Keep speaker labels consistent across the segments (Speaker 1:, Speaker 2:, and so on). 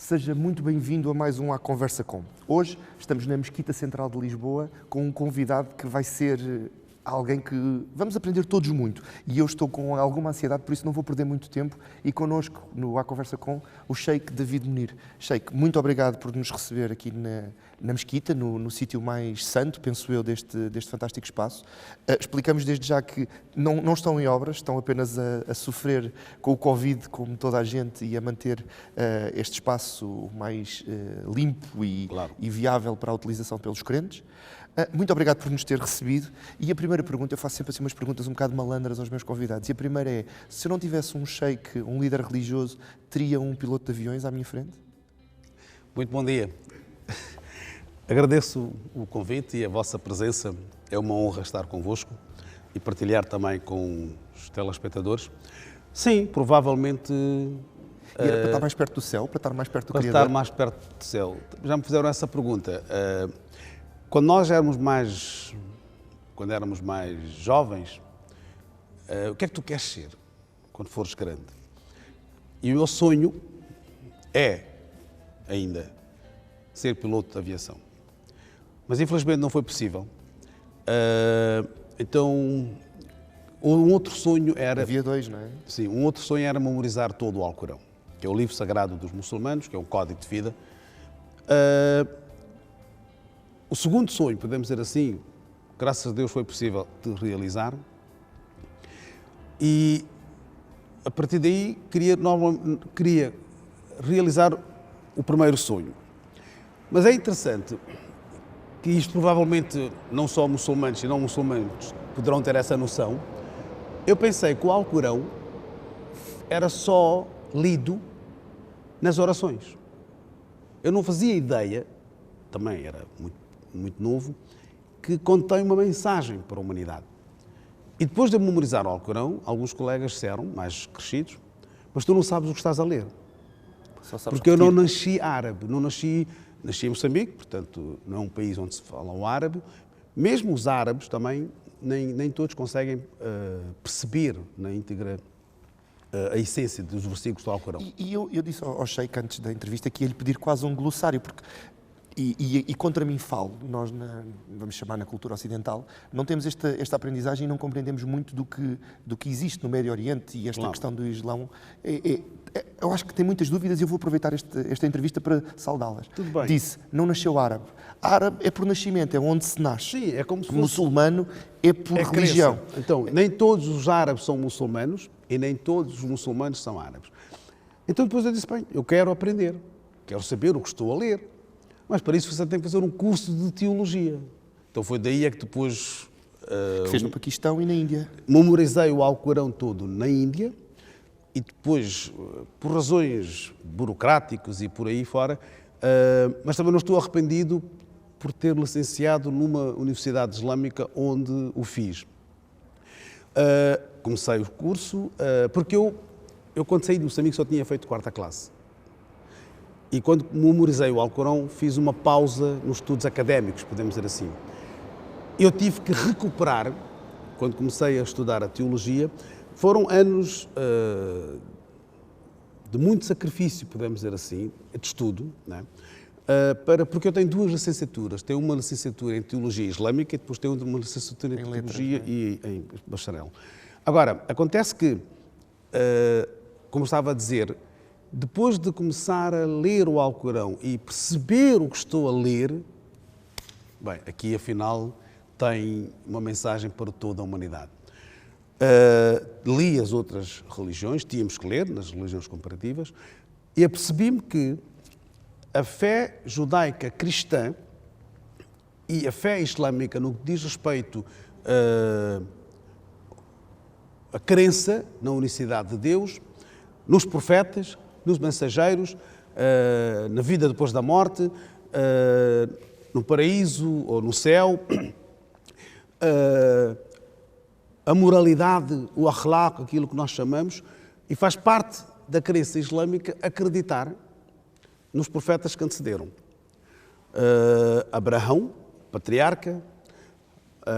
Speaker 1: Seja muito bem-vindo a mais um À Conversa Com. Hoje estamos na Mesquita Central de Lisboa com um convidado que vai ser alguém que vamos aprender todos muito. E eu estou com alguma ansiedade, por isso não vou perder muito tempo. E connosco, no À Conversa Com, o Sheikh David Munir. Sheikh, muito obrigado por nos receber aqui na Mesquita, no sítio mais santo, penso eu, deste fantástico espaço. Explicamos desde já que não estão em obras, estão apenas a sofrer com o Covid, como toda a gente, e a manter este espaço mais limpo e viável para a utilização pelos crentes. Muito obrigado por nos ter recebido. E a primeira pergunta, eu faço sempre assim umas perguntas um bocado malandras aos meus convidados. E a primeira é, se eu não tivesse um sheik, um líder religioso, teria um piloto de aviões à minha frente?
Speaker 2: Muito bom dia. Agradeço o convite e a vossa presença. É uma honra estar convosco e partilhar também com os telespectadores. Sim, provavelmente...
Speaker 1: E era para estar mais perto do céu, para estar mais perto do Criador?
Speaker 2: Para estar mais perto do céu. Já me fizeram essa pergunta. Quando nós éramos mais jovens, o que é que tu queres ser quando fores grande? E o meu sonho é, ainda, ser piloto de aviação. Mas infelizmente não foi possível. Então, um outro sonho era...
Speaker 1: Havia dois, não é?
Speaker 2: Sim, um outro sonho era memorizar todo o Alcorão, que é o livro sagrado dos muçulmanos, que é um código de vida. O segundo sonho, podemos dizer assim, graças a Deus foi possível de realizar. E, a partir daí, queria realizar o primeiro sonho. Mas é interessante que isto provavelmente não só muçulmanos e não muçulmanos poderão ter essa noção. Eu pensei que o Alcorão era só lido nas orações. Eu não fazia ideia, também era muito novo, que contém uma mensagem para a humanidade. E depois de memorizar o Alcorão, alguns colegas disseram, mais crescidos, mas tu não sabes o que estás a ler. Porque eu não nasci árabe, nasci em Moçambique, portanto não é um país onde se fala o árabe. Mesmo os árabes também, nem todos conseguem perceber na íntegra a essência dos versículos do Alcorão.
Speaker 1: E eu disse ao Sheikh antes da entrevista que ia lhe pedir quase um glossário, porque... E contra mim falo, nós, vamos chamar na cultura ocidental, não temos esta aprendizagem e não compreendemos muito do que existe no Médio Oriente e esta questão do Islão. Eu acho que tem muitas dúvidas e eu vou aproveitar esta entrevista para saudá-las.
Speaker 2: Tudo bem.
Speaker 1: Disse, não nasceu árabe. Árabe é por nascimento, é onde se nasce.
Speaker 2: Sim, é como se fosse...
Speaker 1: Muçulmano é por religião.
Speaker 2: Crença. Então, nem todos os árabes são muçulmanos e nem todos os muçulmanos são árabes. Então depois eu disse, bem, eu quero aprender, quero saber o que estou a ler. Mas para isso você tem que fazer um curso de teologia. Então foi daí é que depois...
Speaker 1: Fez no Paquistão e na Índia.
Speaker 2: Memorizei o Alcorão todo na Índia e depois, por razões burocráticas e por aí fora, mas também não estou arrependido por ter licenciado numa universidade islâmica onde o fiz. Comecei o curso porque eu quando saí de Moçambique só tinha feito 4ª classe. E quando memorizei o Alcorão, fiz uma pausa nos estudos académicos, podemos dizer assim. Eu tive que recuperar, quando comecei a estudar a teologia, foram anos de muito sacrifício, podemos dizer assim, de estudo, não é? Porque eu tenho 2 licenciaturas. Tenho uma licenciatura em Teologia Islâmica e depois tenho uma licenciatura em Teologia e em Bacharel. Agora, acontece que, como estava a dizer, depois de começar a ler o Alcorão e perceber o que estou a ler, bem, aqui afinal tem uma mensagem para toda a humanidade. Li as outras religiões, tínhamos que ler nas religiões comparativas, e apercebi-me que a fé judaica cristã e a fé islâmica, no que diz respeito à crença na unicidade de Deus, nos profetas, nos mensageiros, na vida depois da morte, no paraíso ou no céu, a moralidade, o akhlaq, aquilo que nós chamamos, e faz parte da crença islâmica acreditar nos profetas que antecederam. Abraão, patriarca,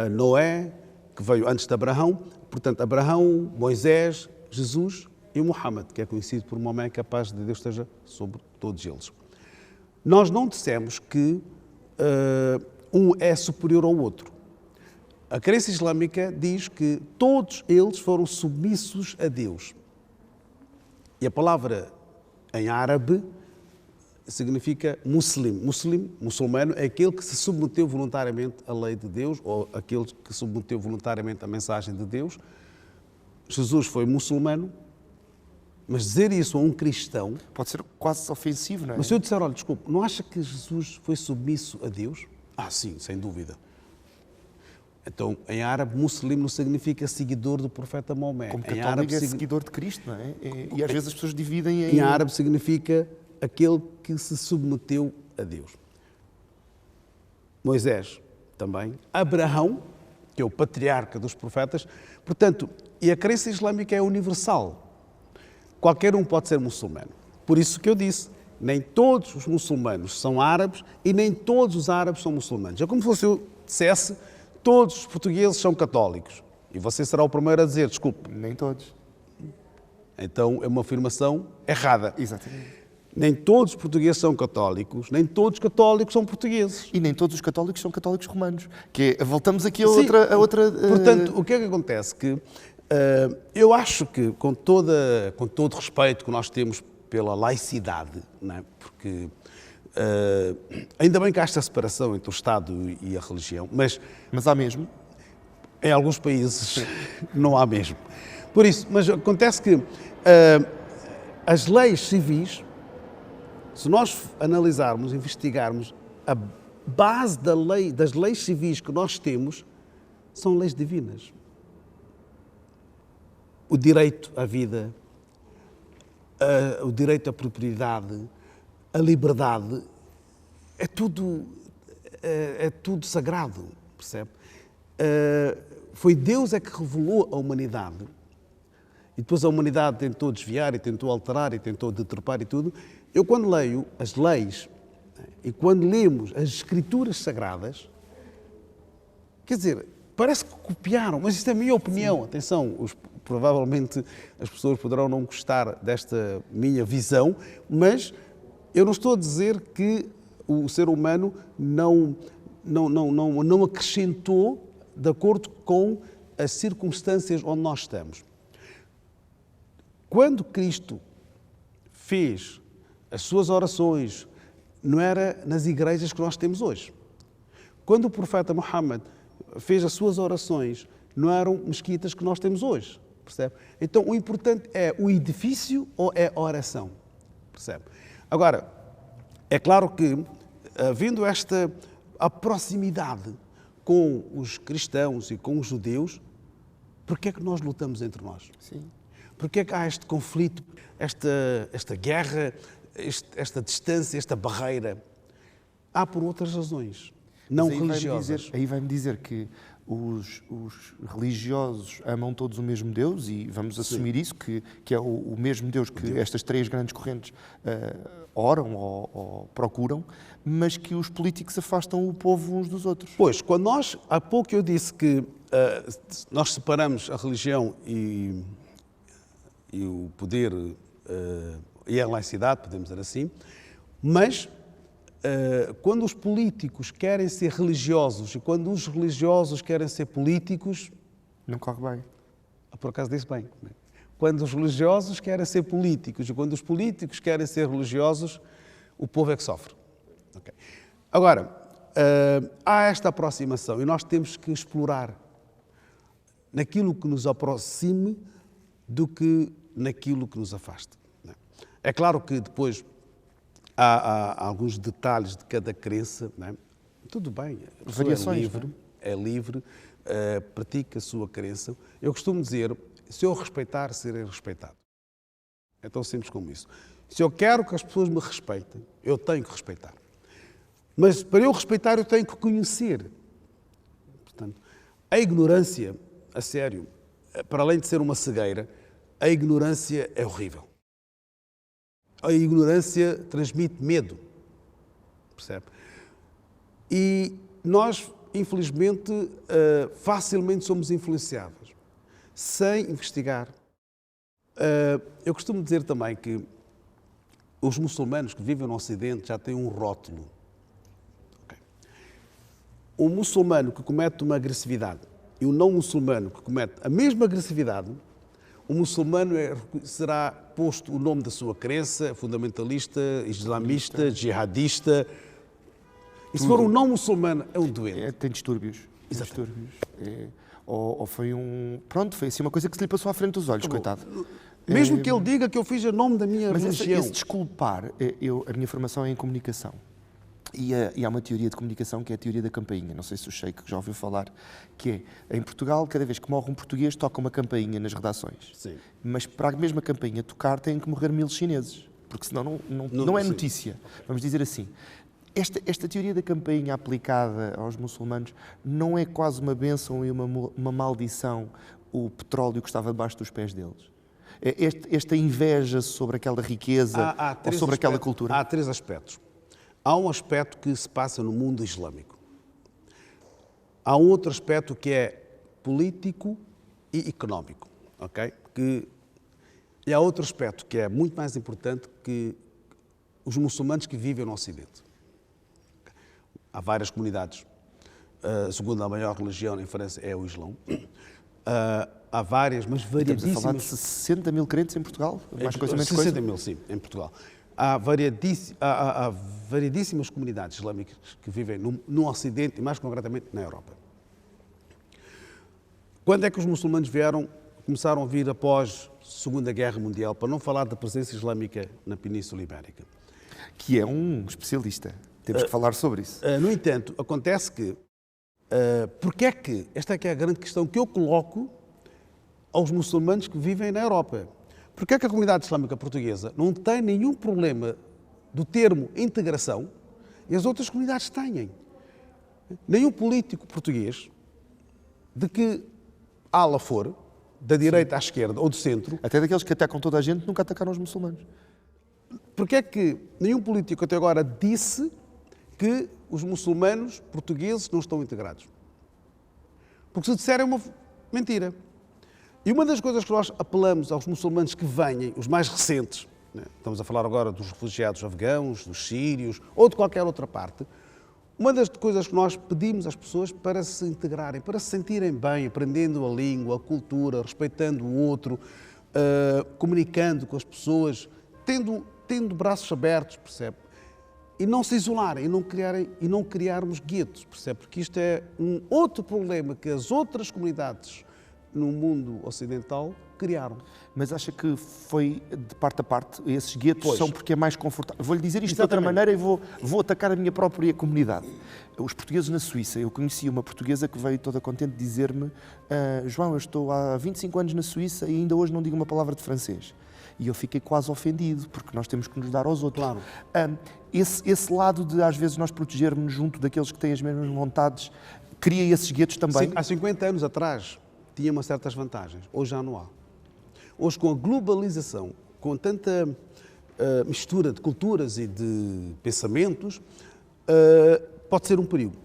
Speaker 2: Noé, que veio antes de Abraão, portanto, Abraão, Moisés, Jesus e o Muhammad, que é conhecido por Maomé, que a paz de Deus esteja sobre todos eles. Nós não dissemos que um é superior ao outro. A crença islâmica diz que todos eles foram submissos a Deus. E a palavra em árabe significa muslim. Muçulmano, é aquele que se submeteu voluntariamente à lei de Deus ou aquele que se submeteu voluntariamente à mensagem de Deus. Jesus foi muçulmano, mas dizer isso a um cristão...
Speaker 1: Pode ser quase ofensivo, não é?
Speaker 2: Mas se eu disser, olha, desculpe, não acha que Jesus foi submisso a Deus? Ah, sim, sem dúvida. Então, em árabe, muslim não significa seguidor do profeta Maomé.
Speaker 1: Como
Speaker 2: em
Speaker 1: católico é seguidor de Cristo, não é? E às vezes as pessoas dividem
Speaker 2: em árabe significa aquele que se submeteu a Deus. Moisés também. Abraão, que é o patriarca dos profetas. Portanto, e a crença islâmica é universal. Qualquer um pode ser muçulmano. Por isso que eu disse, nem todos os muçulmanos são árabes e nem todos os árabes são muçulmanos. É como se eu dissesse, todos os portugueses são católicos. E você será o primeiro a dizer, desculpe.
Speaker 1: Nem todos.
Speaker 2: Então é uma afirmação errada.
Speaker 1: Exatamente.
Speaker 2: Nem todos os portugueses são católicos, nem todos os católicos são portugueses.
Speaker 1: E nem todos os católicos são católicos romanos. Que é, voltamos aqui a outra...
Speaker 2: Portanto, o que é que acontece? Que eu acho que, com todo o respeito que nós temos pela laicidade, não é? Porque ainda bem que há esta separação entre o Estado e a religião, mas
Speaker 1: há mesmo?
Speaker 2: Em alguns países não há mesmo. Por isso, mas acontece que as leis civis, se nós analisarmos, investigarmos, a base das leis civis que nós temos são leis divinas. O direito à vida, o direito à propriedade, a liberdade, é tudo sagrado, percebe? Foi Deus é que revelou a humanidade. E depois a humanidade tentou desviar e tentou alterar e tentou deturpar e tudo. Eu, quando leio as leis e quando lemos as escrituras sagradas, quer dizer, parece que copiaram, mas isto é a minha opinião. Sim. Atenção, provavelmente as pessoas poderão não gostar desta minha visão, mas eu não estou a dizer que o ser humano não acrescentou de acordo com as circunstâncias onde nós estamos. Quando Cristo fez as suas orações, não era nas igrejas que nós temos hoje. Quando o profeta Muhammad fez as suas orações, não eram mesquitas que nós temos hoje, percebe? Então, o importante é o edifício ou é a oração, percebe? Agora, é claro que, havendo esta a proximidade com os cristãos e com os judeus, por que é que nós lutamos entre nós?
Speaker 1: Sim.
Speaker 2: Por que é que há este conflito, esta guerra, esta distância, esta barreira? Há por outras razões, não religiosas.
Speaker 1: Aí vai-me dizer que os religiosos amam todos o mesmo Deus e vamos assumir isso, que é o mesmo Deus que estas três grandes correntes oram ou procuram, mas que os políticos afastam o povo uns dos outros.
Speaker 2: Pois, quando há pouco eu disse que nós separamos a religião e o poder e a laicidade, podemos dizer assim, mas quando os políticos querem ser religiosos e quando os religiosos querem ser políticos...
Speaker 1: Não corre bem.
Speaker 2: Por acaso disse bem. Quando os religiosos querem ser políticos e quando os políticos querem ser religiosos, o povo é que sofre. Okay. Agora, há esta aproximação e nós temos que explorar naquilo que nos aproxime do que naquilo que nos afasta. É claro que depois há alguns detalhes de cada crença, não é? Tudo bem, a pessoa é livre, pratica a sua crença. Eu costumo dizer, se eu respeitar, serei respeitado. É tão simples como isso. Se eu quero que as pessoas me respeitem, eu tenho que respeitar. Mas para eu respeitar, eu tenho que conhecer. Portanto, a ignorância, a sério, para além de ser uma cegueira, a ignorância é horrível. A ignorância transmite medo, percebe? E nós, infelizmente, facilmente somos influenciados, sem investigar, Eu costumo dizer também que os muçulmanos que vivem no Ocidente já têm um rótulo. Okay. O muçulmano que comete uma agressividade e o não muçulmano que comete a mesma agressividade, o muçulmano será posto o nome da sua crença, fundamentalista, islamista, jihadista. E se for um não muçulmano, é um doente.
Speaker 1: Tem distúrbios. Ou foi foi assim uma coisa que se lhe passou à frente dos olhos, coitado.
Speaker 2: Mesmo que ele diga que eu fiz em nome da minha religião.
Speaker 1: Esse desculpar, a minha formação é em comunicação. E há uma teoria de comunicação que é a teoria da campainha. Não sei se o Sheik já ouviu falar, que é, em Portugal, cada vez que morre um português, toca uma campainha nas redações.
Speaker 2: Sim.
Speaker 1: Mas para a mesma campainha tocar, têm que morrer 1000 chineses, porque senão não é notícia. Vamos dizer assim. Esta teoria da campainha aplicada aos muçulmanos não é quase uma bênção e uma maldição o petróleo que estava debaixo dos pés deles? Esta inveja sobre aquela riqueza ou sobre aquela cultura?
Speaker 2: Há 3 aspectos. Há um aspecto que se passa no mundo islâmico. Há um outro aspecto que é político e económico. Okay? E há outro aspecto que é muito mais importante que os muçulmanos que vivem no Ocidente. Há várias comunidades. A segunda maior religião em França é o Islão. Há várias, mas variedíssimas...
Speaker 1: Estamos a falar de 60 mil crentes em Portugal? Mais coisa, menos
Speaker 2: 60 mil, sim, em Portugal. Há variedíssimas comunidades islâmicas que vivem no Ocidente e, mais concretamente, na Europa. Quando é que os muçulmanos começaram a vir após a Segunda Guerra Mundial, para não falar da presença islâmica na Península Ibérica?
Speaker 1: Que é um especialista. Temos que falar sobre isso.
Speaker 2: No entanto, acontece que, porque é que, esta é que é a grande questão que eu coloco aos muçulmanos que vivem na Europa. Porque é que a comunidade islâmica portuguesa não tem nenhum problema do termo integração e as outras comunidades têm? Nenhum político português, de que ala for, da direita à esquerda ou do centro...
Speaker 1: Até daqueles que atacam toda a gente, nunca atacaram os muçulmanos.
Speaker 2: Porque é que nenhum político até agora disse que os muçulmanos portugueses não estão integrados? Porque se disser é uma mentira. E uma das coisas que nós apelamos aos muçulmanos que venham, os mais recentes, né? Estamos a falar agora dos refugiados afegãos, dos sírios ou de qualquer outra parte, uma das coisas que nós pedimos às pessoas para se integrarem, para se sentirem bem, aprendendo a língua, a cultura, respeitando o outro, comunicando com as pessoas, tendo braços abertos, percebe? E não se isolarem, e não criarmos guetos, percebe? Porque isto é um outro problema que as outras comunidades no mundo ocidental criaram.
Speaker 1: Mas acha que foi de parte a parte? Esses guetos são porque é mais confortável? Vou-lhe dizer isto
Speaker 2: Exatamente.
Speaker 1: de outra maneira e vou atacar a minha própria comunidade. Os portugueses na Suíça, eu conheci uma portuguesa que veio toda contente dizer-me: João, eu estou há 25 anos na Suíça e ainda hoje não digo uma palavra de francês. E eu fiquei quase ofendido, porque nós temos que nos dar aos outros.
Speaker 2: Claro.
Speaker 1: Esse lado de, às vezes, nós protegermos junto daqueles que têm as mesmas vontades, cria esses guetos também?
Speaker 2: Sim, há 50 anos atrás tinha umas certas vantagens. Hoje já não há. Hoje, com a globalização, com tanta mistura de culturas e de pensamentos, pode ser um perigo.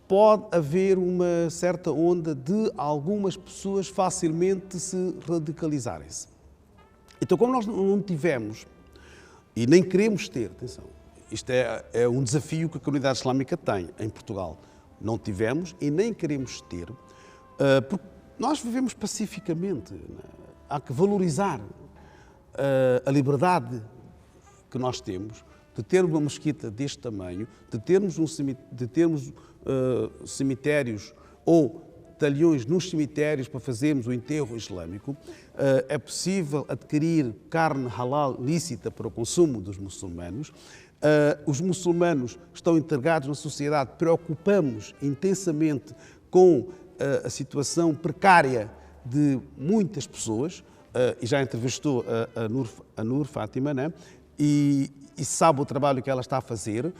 Speaker 2: Pode haver uma certa onda de algumas pessoas facilmente se radicalizarem-se. Então, como nós não tivemos, e nem queremos ter, atenção, isto é um desafio que a comunidade islâmica tem em Portugal. Não tivemos e nem queremos ter, porque nós vivemos pacificamente. Há que valorizar a liberdade que nós temos de termos uma mesquita deste tamanho, de termos cemitérios ou talhões nos cemitérios para fazermos o enterro islâmico. É possível adquirir carne halal lícita para o consumo dos muçulmanos. Os muçulmanos estão integrados na sociedade, preocupamos intensamente com a situação precária de muitas pessoas, e já entrevistou a Nur Fátima, né? E sabe o trabalho que ela está a fazer.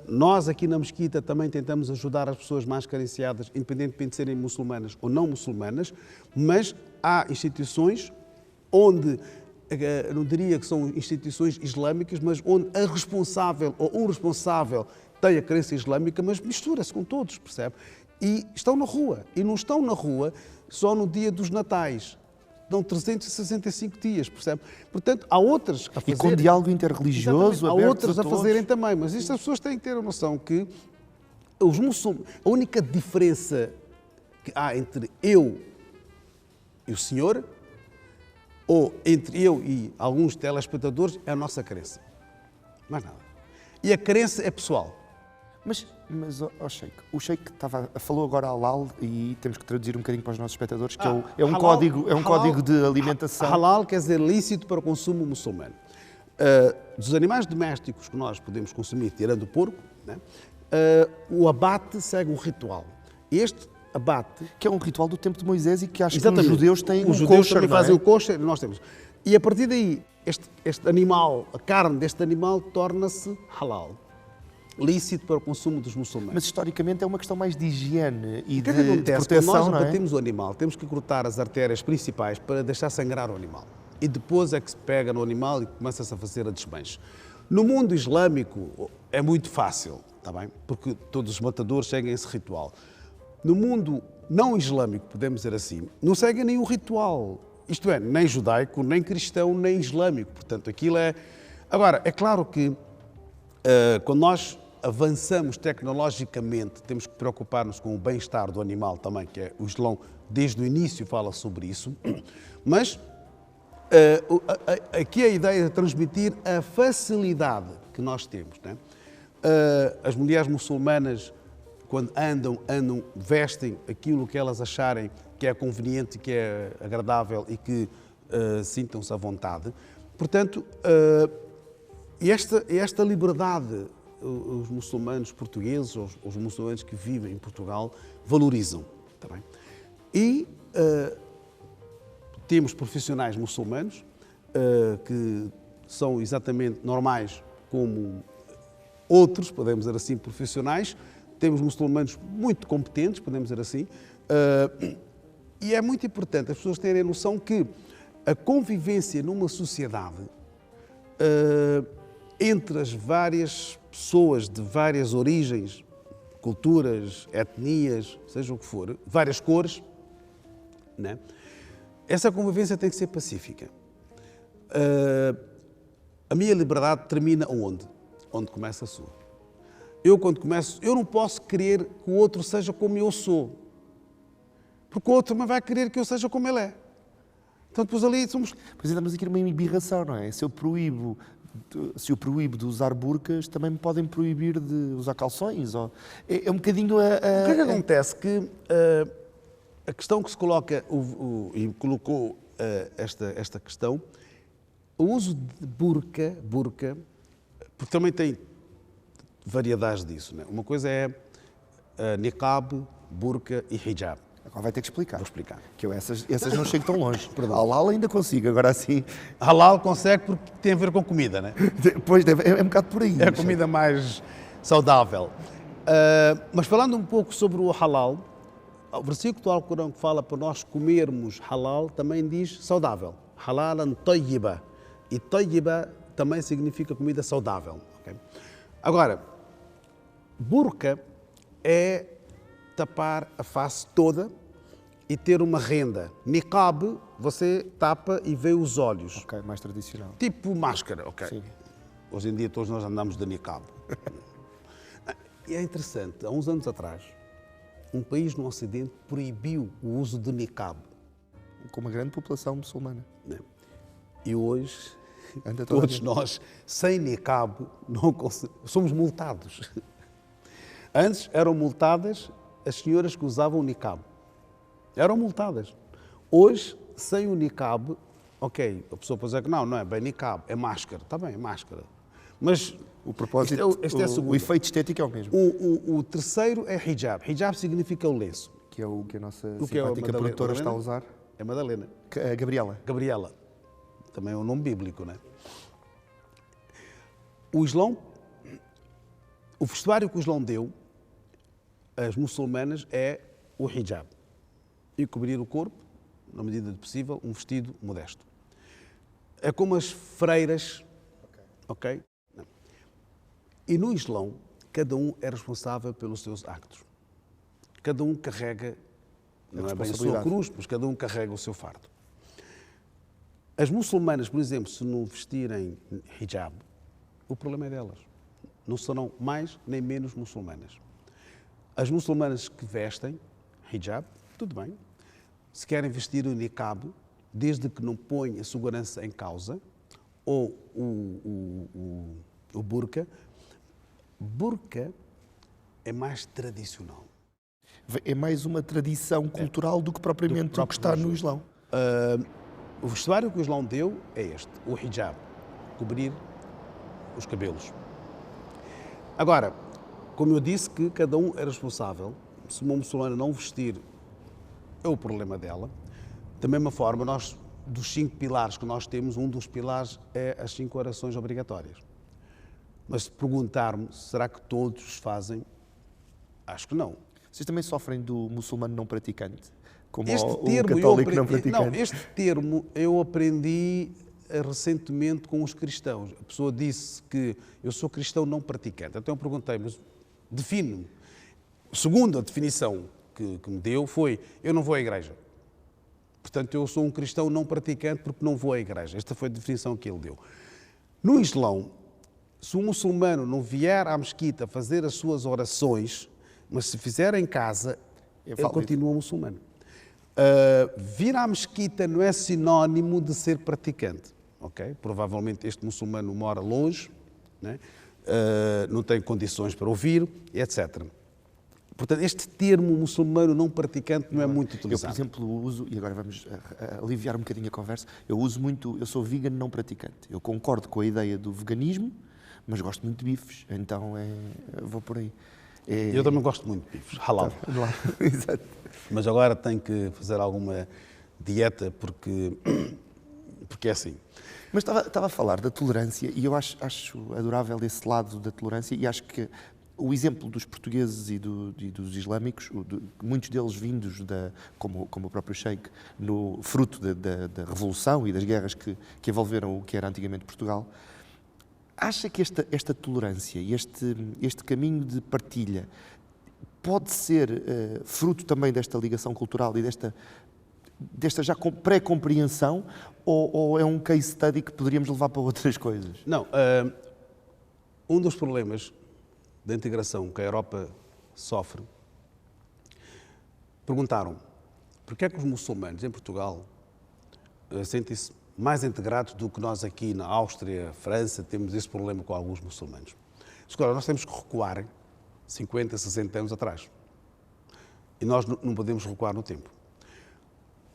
Speaker 2: Nós aqui na Mesquita também tentamos ajudar as pessoas mais carenciadas, independentemente de serem muçulmanas ou não muçulmanas, mas há instituições onde, não diria que são instituições islâmicas, mas onde a responsável ou o responsável tem a crença islâmica, mas mistura-se com todos, percebe? E estão na rua. E não estão na rua só no dia dos natais, dão 365 dias, percebe? Portanto, há outras a fazer.
Speaker 1: E com diálogo interreligioso,
Speaker 2: há outras a
Speaker 1: todos.
Speaker 2: fazerem também, mas isto as pessoas têm que ter a noção que os muçulmanos, a única diferença que há entre eu e o senhor, ou entre eu e alguns telespectadores, é a nossa crença. Mais nada. E a crença é pessoal.
Speaker 1: Mas Sheikh, o Sheikh falou agora halal e temos que traduzir um bocadinho para os nossos espectadores, que é um
Speaker 2: halal,
Speaker 1: código de alimentação.
Speaker 2: Halal quer dizer lícito para o consumo muçulmano. Dos animais domésticos que nós podemos consumir, tirando o porco, né, o abate segue um ritual. Este abate...
Speaker 1: Que é um ritual do tempo de Moisés e que acho
Speaker 2: Exatamente.
Speaker 1: que os judeus têm
Speaker 2: Os judeus também fazem o kosher e nós temos. E a partir daí, este animal, a carne deste animal torna-se halal. Lícito para o consumo dos muçulmanos.
Speaker 1: Mas historicamente é uma questão mais de higiene e de
Speaker 2: acontece?
Speaker 1: proteção,
Speaker 2: Quando
Speaker 1: não
Speaker 2: nós
Speaker 1: é?
Speaker 2: abatemos o animal, temos que cortar as artérias principais para deixar sangrar o animal. E depois é que se pega no animal e começa-se a fazer a desmanche. No mundo islâmico é muito fácil, está bem? Porque todos os matadores seguem esse ritual. No mundo não islâmico, podemos dizer assim, não seguem nenhum ritual. Isto é, nem judaico, nem cristão, nem islâmico. Portanto, aquilo é... Agora, é claro que quando nós avançamos tecnologicamente, temos que preocupar-nos com o bem-estar do animal também, que é o Islão, desde o início fala sobre isso, mas aqui a ideia é transmitir a facilidade que nós temos, né? As mulheres muçulmanas, quando andam, vestem aquilo que elas acharem que é conveniente, que é agradável e que sintam-se à vontade. Portanto, esta liberdade os muçulmanos portugueses, os muçulmanos que vivem em Portugal, valorizam. Tá bem? E temos profissionais muçulmanos que são exatamente normais como outros, podemos dizer assim, profissionais. Temos muçulmanos muito competentes, podemos dizer assim. E é muito importante as pessoas terem a noção que a convivência numa sociedade entre as várias pessoas de várias origens, culturas, etnias, seja o que for, várias cores, né? Essa convivência tem que ser pacífica. A minha liberdade termina onde? Onde começa a sua. Eu não posso querer que o outro seja como eu sou, porque o outro também vai querer que eu seja como ele é. Então depois ali somos...
Speaker 1: Pois estamos aqui numa embirração, não é? Se eu proíbo de usar burcas, também me podem proibir de usar calções. É um bocadinho
Speaker 2: O que é que acontece? Que a questão que se coloca, e colocou esta questão, o uso de burca, porque também tem variedades disso, né? Uma coisa é niqab, burca e hijab.
Speaker 1: Agora vai ter que explicar.
Speaker 2: Vou explicar.
Speaker 1: Que eu essas não chego tão longe. Halal ainda consigo, agora assim...
Speaker 2: Halal consegue porque tem a ver com comida, né?
Speaker 1: Pois, é um bocado por aí.
Speaker 2: É a comida mais saudável. Mas falando um pouco sobre o halal, o versículo do Alcorão que fala para nós comermos halal também diz saudável. Halalan tayyiba. E tayyiba também significa comida saudável. Okay? Agora, burca é tapar a face toda e ter uma renda. Niqab, você tapa e vê os olhos.
Speaker 1: Ok, mais tradicional.
Speaker 2: Tipo máscara, ok.
Speaker 1: Sim.
Speaker 2: Hoje em dia todos nós andamos de niqab. E é interessante, há uns anos atrás, um país no Ocidente proibiu o uso de niqab.
Speaker 1: Com uma grande população muçulmana.
Speaker 2: E hoje,
Speaker 1: Anda
Speaker 2: todos nós, sem niqab, somos multados. Antes eram multadas as senhoras que usavam niqab. Eram multadas. Hoje, sem o niqab, ok, a pessoa pode dizer que não é bem niqab, é máscara. Está bem, é máscara. Mas
Speaker 1: o propósito, o efeito estético é o mesmo.
Speaker 2: O terceiro é hijab. Hijab significa o lenço.
Speaker 1: Que é o que a nossa
Speaker 2: O que é
Speaker 1: simpática produtora está a usar.
Speaker 2: É Madalena.
Speaker 1: A Gabriela.
Speaker 2: Gabriela. Também é um nome bíblico, não é? O Islão, o vestuário que o Islão deu às muçulmanas é o hijab. E cobrir o corpo, na medida do possível, um vestido modesto. É como as freiras, ok? Não. E no Islão, cada um é responsável pelos seus actos. Cada um carrega, não é bem a sua cruz, mas cada um carrega o seu fardo. As muçulmanas, por exemplo, se não vestirem hijab, o problema é delas. Não serão mais nem menos muçulmanas. As muçulmanas que vestem hijab, tudo bem. Se querem vestir o niqab, desde que não ponham a segurança em causa, ou o burqa. Burqa é mais tradicional.
Speaker 1: É mais uma tradição cultural do que propriamente o que está no Islão.
Speaker 2: O vestuário que o Islão deu é este, o hijab, cobrir os cabelos. Agora, como eu disse que cada um é responsável, se uma muçulmana não vestir, é o problema dela. Da mesma forma, nós, dos 5 pilares que nós temos, um dos pilares é as 5 orações obrigatórias. Mas se perguntar-me, será que todos os fazem? Acho que não.
Speaker 1: Vocês também sofrem do muçulmano não praticante? Como
Speaker 2: Este
Speaker 1: o
Speaker 2: termo
Speaker 1: católico não praticante?
Speaker 2: Não, este termo eu aprendi recentemente com os cristãos. A pessoa disse que eu sou cristão não praticante. Então eu perguntei, mas define-me. Segundo a definição que me deu foi, eu não vou à igreja. Portanto, eu sou um cristão não praticante porque não vou à igreja. Esta foi a definição que ele deu. No Islão, se um muçulmano não vier à mesquita fazer as suas orações, mas se fizer em casa, ele continua muçulmano. Vir à mesquita não é sinónimo de ser praticante. Okay? Provavelmente este muçulmano mora longe, né? Não tem condições para ouvir, etc. Portanto, este termo muçulmano não praticante não é muito utilizado.
Speaker 1: Eu, por exemplo, uso, e agora vamos aliviar um bocadinho a conversa, eu uso muito, eu sou vegan não praticante. Eu concordo com a ideia do veganismo, mas gosto muito de bifes, então vou por aí.
Speaker 2: Eu também gosto muito de bifes, halal.
Speaker 1: Exato.
Speaker 2: Mas agora tenho que fazer alguma dieta porque é assim.
Speaker 1: Mas estava a falar da tolerância e eu acho adorável esse lado da tolerância e acho que o exemplo dos portugueses e dos islâmicos, muitos deles vindos, como o próprio Sheikh, fruto da Revolução e das guerras que envolveram o que era antigamente Portugal, acha que esta tolerância e este caminho de partilha pode ser fruto também desta ligação cultural e desta já pré-compreensão ou é um case study que poderíamos levar para outras coisas?
Speaker 2: Não. Um dos problemas da integração que a Europa sofre, perguntaram porque é que os muçulmanos em Portugal sentem-se mais integrados do que nós aqui na Áustria, França, temos esse problema com alguns muçulmanos. Agora, nós temos que recuar 50, 60 anos atrás. E nós não podemos recuar no tempo.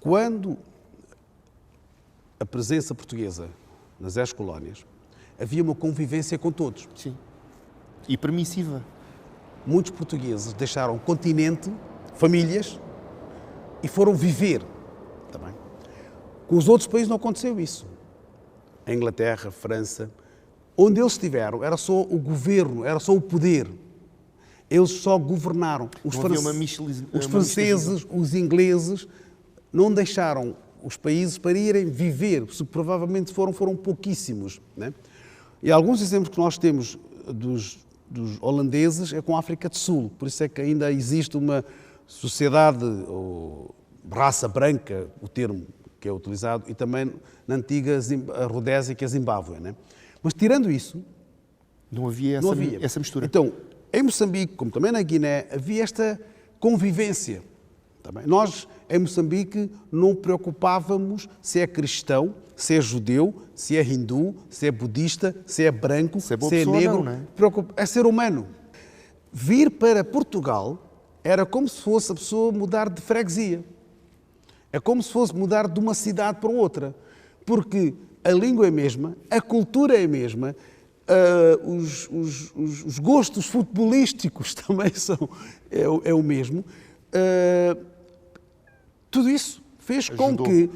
Speaker 2: Quando a presença portuguesa nas ex-colónias, havia uma convivência com todos.
Speaker 1: Sim. E permissiva.
Speaker 2: Muitos portugueses deixaram o continente, famílias, e foram viver também. Com os outros países não aconteceu isso. A Inglaterra, a França, onde eles estiveram, era só o governo, era só o poder. Eles só governaram. Os franceses, os ingleses, não deixaram os países para irem viver. Se provavelmente foram pouquíssimos. Né? E alguns exemplos que nós temos dos holandeses é com a África do Sul. Por isso é que ainda existe uma sociedade, ou raça branca, o termo que é utilizado, e também na antiga Rodésia, que é Zimbábue. Né? Mas tirando isso,
Speaker 1: não havia essa mistura.
Speaker 2: Então, em Moçambique, como também na Guiné, havia esta convivência. Também. Nós, em Moçambique, não preocupávamos se é cristão, se é judeu, se é hindu, se é budista, se é branco, se é negro.
Speaker 1: Não, é?
Speaker 2: É ser humano. Vir para Portugal era como se fosse a pessoa mudar de freguesia. É como se fosse mudar de uma cidade para outra. Porque a língua é a mesma, a cultura é a mesma, os gostos futebolísticos também é o mesmo. Tudo isso fez com que,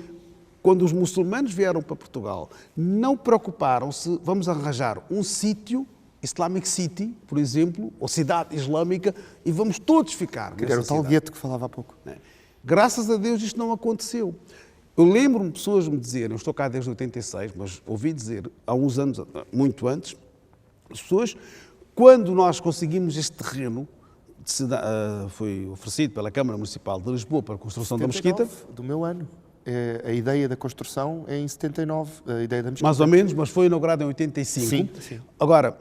Speaker 2: quando os muçulmanos vieram para Portugal, não preocuparam-se, vamos arranjar um sítio, Islamic City, por exemplo, ou cidade islâmica, e vamos todos ficar nessa
Speaker 1: era o tal
Speaker 2: cidade.
Speaker 1: gueto que falava há pouco.
Speaker 2: Graças a Deus isto não aconteceu. Eu lembro-me de pessoas me dizerem, eu estou cá desde 86, mas ouvi dizer há uns anos, muito antes, as pessoas, quando nós conseguimos este terreno, foi oferecido pela Câmara Municipal de Lisboa para a construção da mesquita.
Speaker 1: Do meu ano. A ideia da construção é em 79, a ideia da mesquita.
Speaker 2: Mais ou menos, mas foi inaugurado em 85.
Speaker 1: Sim.
Speaker 2: Agora,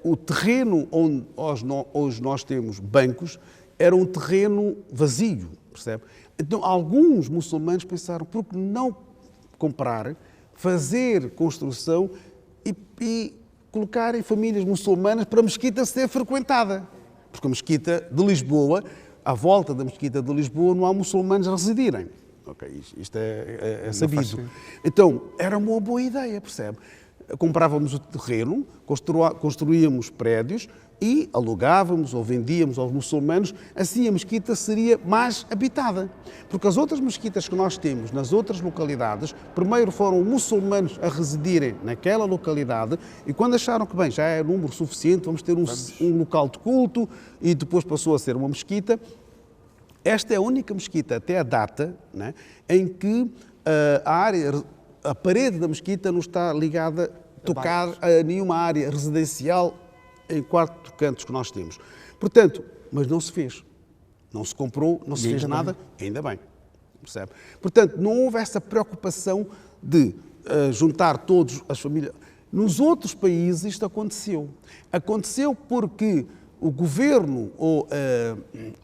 Speaker 2: o terreno onde hoje nós temos bancos era um terreno vazio, percebe? Então, alguns muçulmanos pensaram, por que não comprar, fazer construção e colocarem famílias muçulmanas para a mesquita ser frequentada? Porque a mesquita de Lisboa, à volta da mesquita de Lisboa, não há muçulmanos a residirem. Ok, isto é sabido. Então, era uma boa ideia, percebe? Comprávamos o terreno, construíamos prédios e alugávamos ou vendíamos aos muçulmanos, assim a mesquita seria mais habitada. Porque as outras mesquitas que nós temos nas outras localidades, primeiro foram muçulmanos a residirem naquela localidade e quando acharam que, bem, já é número suficiente, vamos ter um local de culto e depois passou a ser uma mesquita. Esta é a única mesquita, até a data, né, em que a parede da mesquita não está ligada, tocar a nenhuma área residencial em 4 cantos que nós temos. Portanto, mas não se fez. Não se comprou, não se fez nada, ainda bem. Percebe? Portanto, não houve essa preocupação de juntar todas as famílias. Nos outros países isto aconteceu. Aconteceu porque o governo ou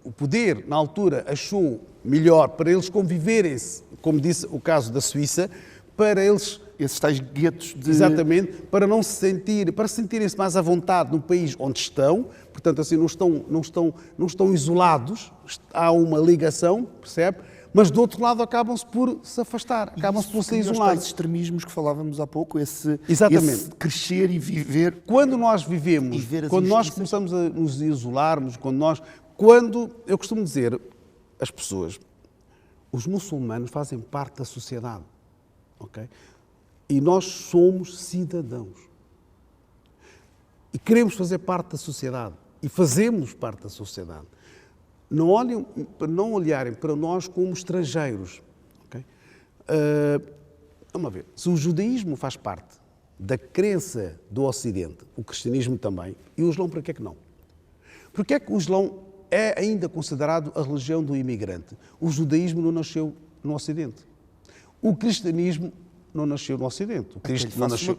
Speaker 2: o poder, na altura, achou melhor para eles conviverem-se, como disse o caso da Suíça, para eles...
Speaker 1: Esses tais guetos de...
Speaker 2: Exatamente, para não se sentir, para sentirem-se mais à vontade no país onde estão, portanto, assim, não estão isolados, há uma ligação, percebe? Mas, do outro lado, acabam-se por se afastar, acabam-se por se isolar.
Speaker 1: Esses extremismos que falávamos há pouco, esse crescer e viver...
Speaker 2: Quando nós vivemos, quando nós começamos a nos isolarmos, eu costumo dizer às pessoas, os muçulmanos fazem parte da sociedade, ok? E nós somos cidadãos. E queremos fazer parte da sociedade. E fazemos parte da sociedade. Não olharem para nós como estrangeiros. Okay? Vamos ver. Se o judaísmo faz parte da crença do Ocidente, o cristianismo também, e o Islão, para que é que não? Porque é que o Islão é ainda considerado a religião do imigrante? O judaísmo não nasceu no Ocidente. O cristianismo não nasceu no Ocidente.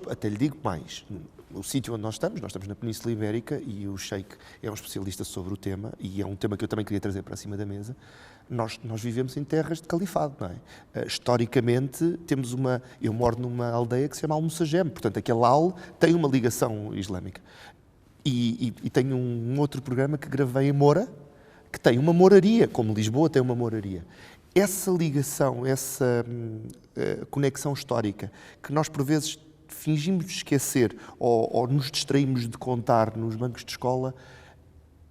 Speaker 1: Até lhe digo mais. O sítio onde nós estamos na Península Ibérica e o Sheikh é um especialista sobre o tema e é um tema que eu também queria trazer para cima da mesa. Nós vivemos em terras de califado, não é? Historicamente, eu moro numa aldeia que se chama Almoçagem, portanto, aquele Al tem uma ligação islâmica. E tenho um outro programa que gravei em Moura, que tem uma moraria, como Lisboa tem uma moraria. Essa ligação, essa conexão histórica, que nós por vezes fingimos esquecer ou nos distraímos de contar nos bancos de escola,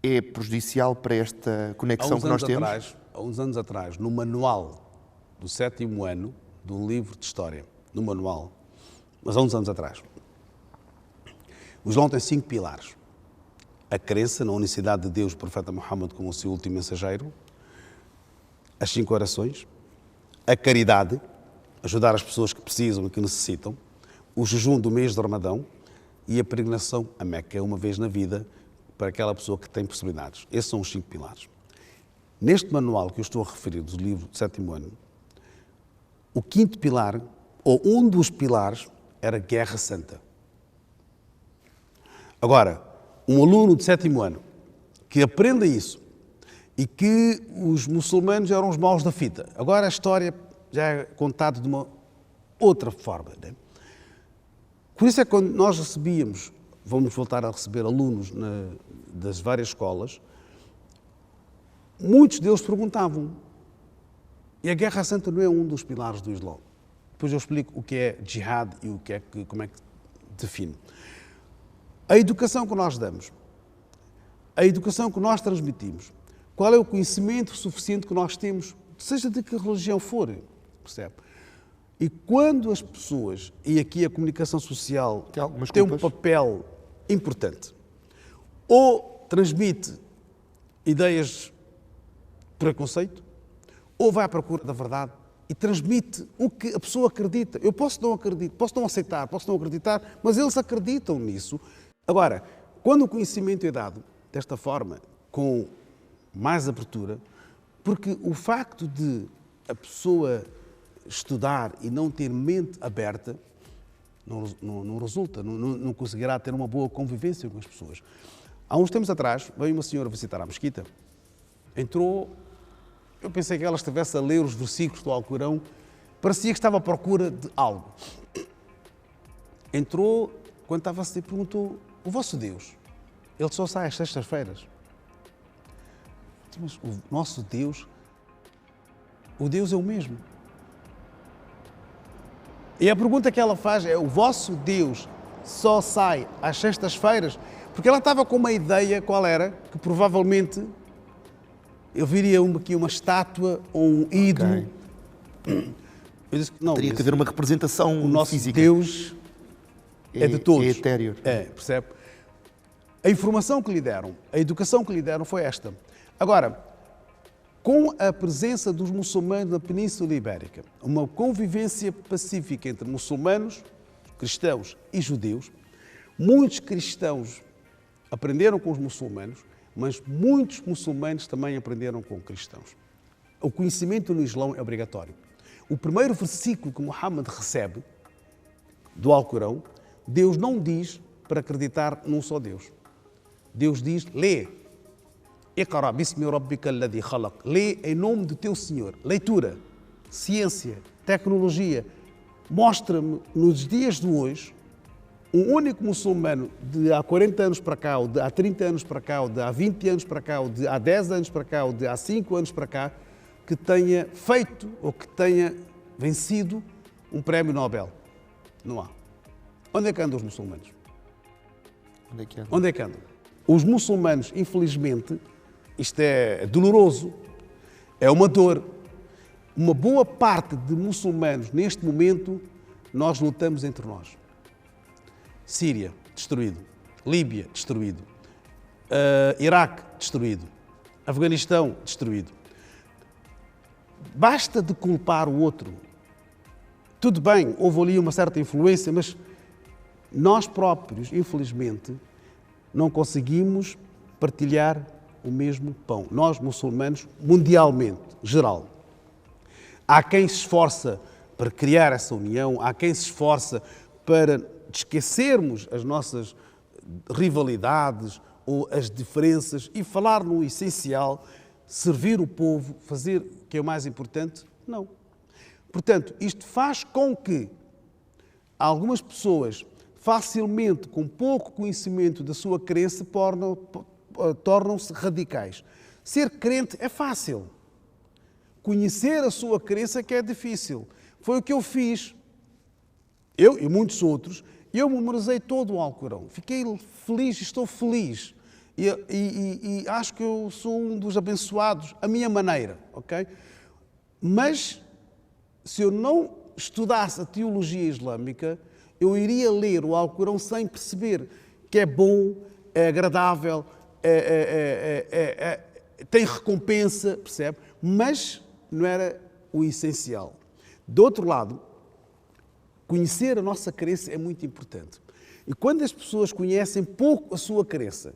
Speaker 1: é prejudicial para esta conexão que nós temos?
Speaker 2: Há uns anos atrás, no manual do 7º ano do livro de História, no manual, mas há uns anos atrás, o Islão tem 5 pilares. A crença na unicidade de Deus, o profeta Muhammad como o seu último mensageiro, as 5 orações, a caridade, ajudar as pessoas que precisam e que necessitam, o jejum do mês de Ramadão e a peregrinação a Meca uma vez na vida para aquela pessoa que tem possibilidades. Esses são os 5 pilares. Neste manual que eu estou a referir, do livro do 7º ano, o 5º pilar, ou um dos pilares, era Guerra Santa. Agora, um aluno de 7º ano que aprenda isso e que os muçulmanos eram os maus da fita. Agora a história já é contada de uma outra forma. Né? Por isso é que quando nós vamos voltar a receber alunos das várias escolas, muitos deles perguntavam, e a Guerra Santa não é um dos pilares do Islão? Depois eu explico o que é jihad e como é que define. A educação que nós damos, a educação que nós transmitimos, qual é o conhecimento suficiente que nós temos, seja de que religião for, percebe? E quando as pessoas, e aqui a comunicação social tem um papel importante, ou transmite ideias de preconceito, ou vai à procura da verdade e transmite o que a pessoa acredita. Eu posso não acreditar, posso não aceitar, posso não acreditar, mas eles acreditam nisso. Agora, quando o conhecimento é dado desta forma, com mais abertura, porque o facto de a pessoa estudar e não ter mente aberta, não resulta, não conseguirá ter uma boa convivência com as pessoas. Há uns tempos atrás, veio uma senhora visitar a mesquita, entrou, eu pensei que ela estivesse a ler os versículos do Alcorão, parecia que estava à procura de algo. Entrou, quando estava assim, perguntou, o vosso Deus, ele só sai às sextas-feiras? Mas o nosso Deus, o Deus é o mesmo. E a pergunta que ela faz é, o vosso Deus só sai às sextas-feiras? Porque ela estava com uma ideia, qual era? Que provavelmente eu viria aqui uma estátua ou um ídolo.
Speaker 1: Okay.
Speaker 2: Eu disse que não.
Speaker 1: Teria que haver uma representação
Speaker 2: o nosso
Speaker 1: física.
Speaker 2: Deus é de todos.
Speaker 1: É etéreo.
Speaker 2: É, percebe? A informação que lhe deram, a educação que lhe deram foi esta. Agora, com a presença dos muçulmanos na Península Ibérica, uma convivência pacífica entre muçulmanos, cristãos e judeus, muitos cristãos aprenderam com os muçulmanos, mas muitos muçulmanos também aprenderam com cristãos. O conhecimento no Islão é obrigatório. O primeiro versículo que Muhammad recebe do Alcorão, Deus não diz para acreditar num só Deus. Deus diz, lê. Iqra bismi rabbika alladhi khalaq. Lê em nome do teu Senhor. Leitura, ciência, tecnologia. Mostra-me, nos dias de hoje, um único muçulmano de há 40 anos para cá, ou de há 30 anos para cá, ou de há 20 anos para cá, ou de há 10 anos para cá, ou de há 5 anos para cá, que tenha feito ou que tenha vencido um prémio Nobel. Não há. Onde é que andam os muçulmanos? Onde é que andam? Os muçulmanos, infelizmente, isto é doloroso, é uma dor. Uma boa parte de muçulmanos, neste momento, nós lutamos entre nós. Síria, destruído. Líbia, destruído. Iraque, destruído. Afeganistão, destruído. Basta de culpar o outro. Tudo bem, houve ali uma certa influência, mas nós próprios, infelizmente, não conseguimos partilhar o mesmo pão. Nós, muçulmanos, mundialmente, geral. Há quem se esforça para criar essa união, há quem se esforça para esquecermos as nossas rivalidades ou as diferenças e falar no essencial, servir o povo, fazer o que é o mais importante? Não. Portanto, isto faz com que algumas pessoas facilmente, com pouco conhecimento da sua crença, tornam-se radicais. Ser crente é fácil. Conhecer a sua crença que é difícil. Foi o que eu fiz. Eu e muitos outros, eu memorizei todo o Alcorão. Fiquei feliz, estou feliz. E acho que eu sou um dos abençoados, a minha maneira, ok? Mas, se eu não estudasse a teologia islâmica, eu iria ler o Alcorão sem perceber que é bom, é agradável, tem recompensa, percebe? Mas não era o essencial. Do outro lado, conhecer a nossa crença é muito importante. E quando as pessoas conhecem pouco a sua crença,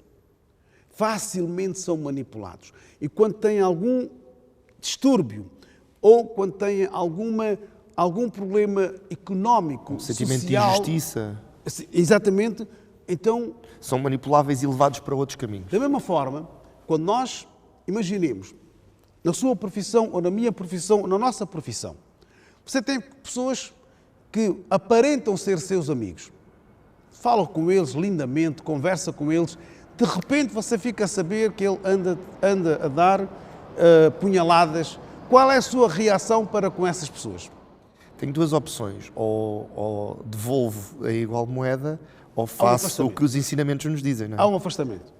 Speaker 2: facilmente são manipulados. E quando têm algum distúrbio ou quando têm algum problema económico,
Speaker 1: sentimento
Speaker 2: social,
Speaker 1: de injustiça.
Speaker 2: Exatamente. Então,
Speaker 1: são manipuláveis e levados para outros caminhos.
Speaker 2: Da mesma forma, quando nós imaginemos na sua profissão ou na minha profissão ou na nossa profissão, você tem pessoas que aparentam ser seus amigos. Fala com eles lindamente, conversa com eles. De repente você fica a saber que ele anda a dar punhaladas. Qual é a sua reação para com essas pessoas?
Speaker 1: Tenho duas opções. Ou devolvo a igual moeda, ou faço o que os ensinamentos nos dizem. Não é?
Speaker 2: Há um afastamento.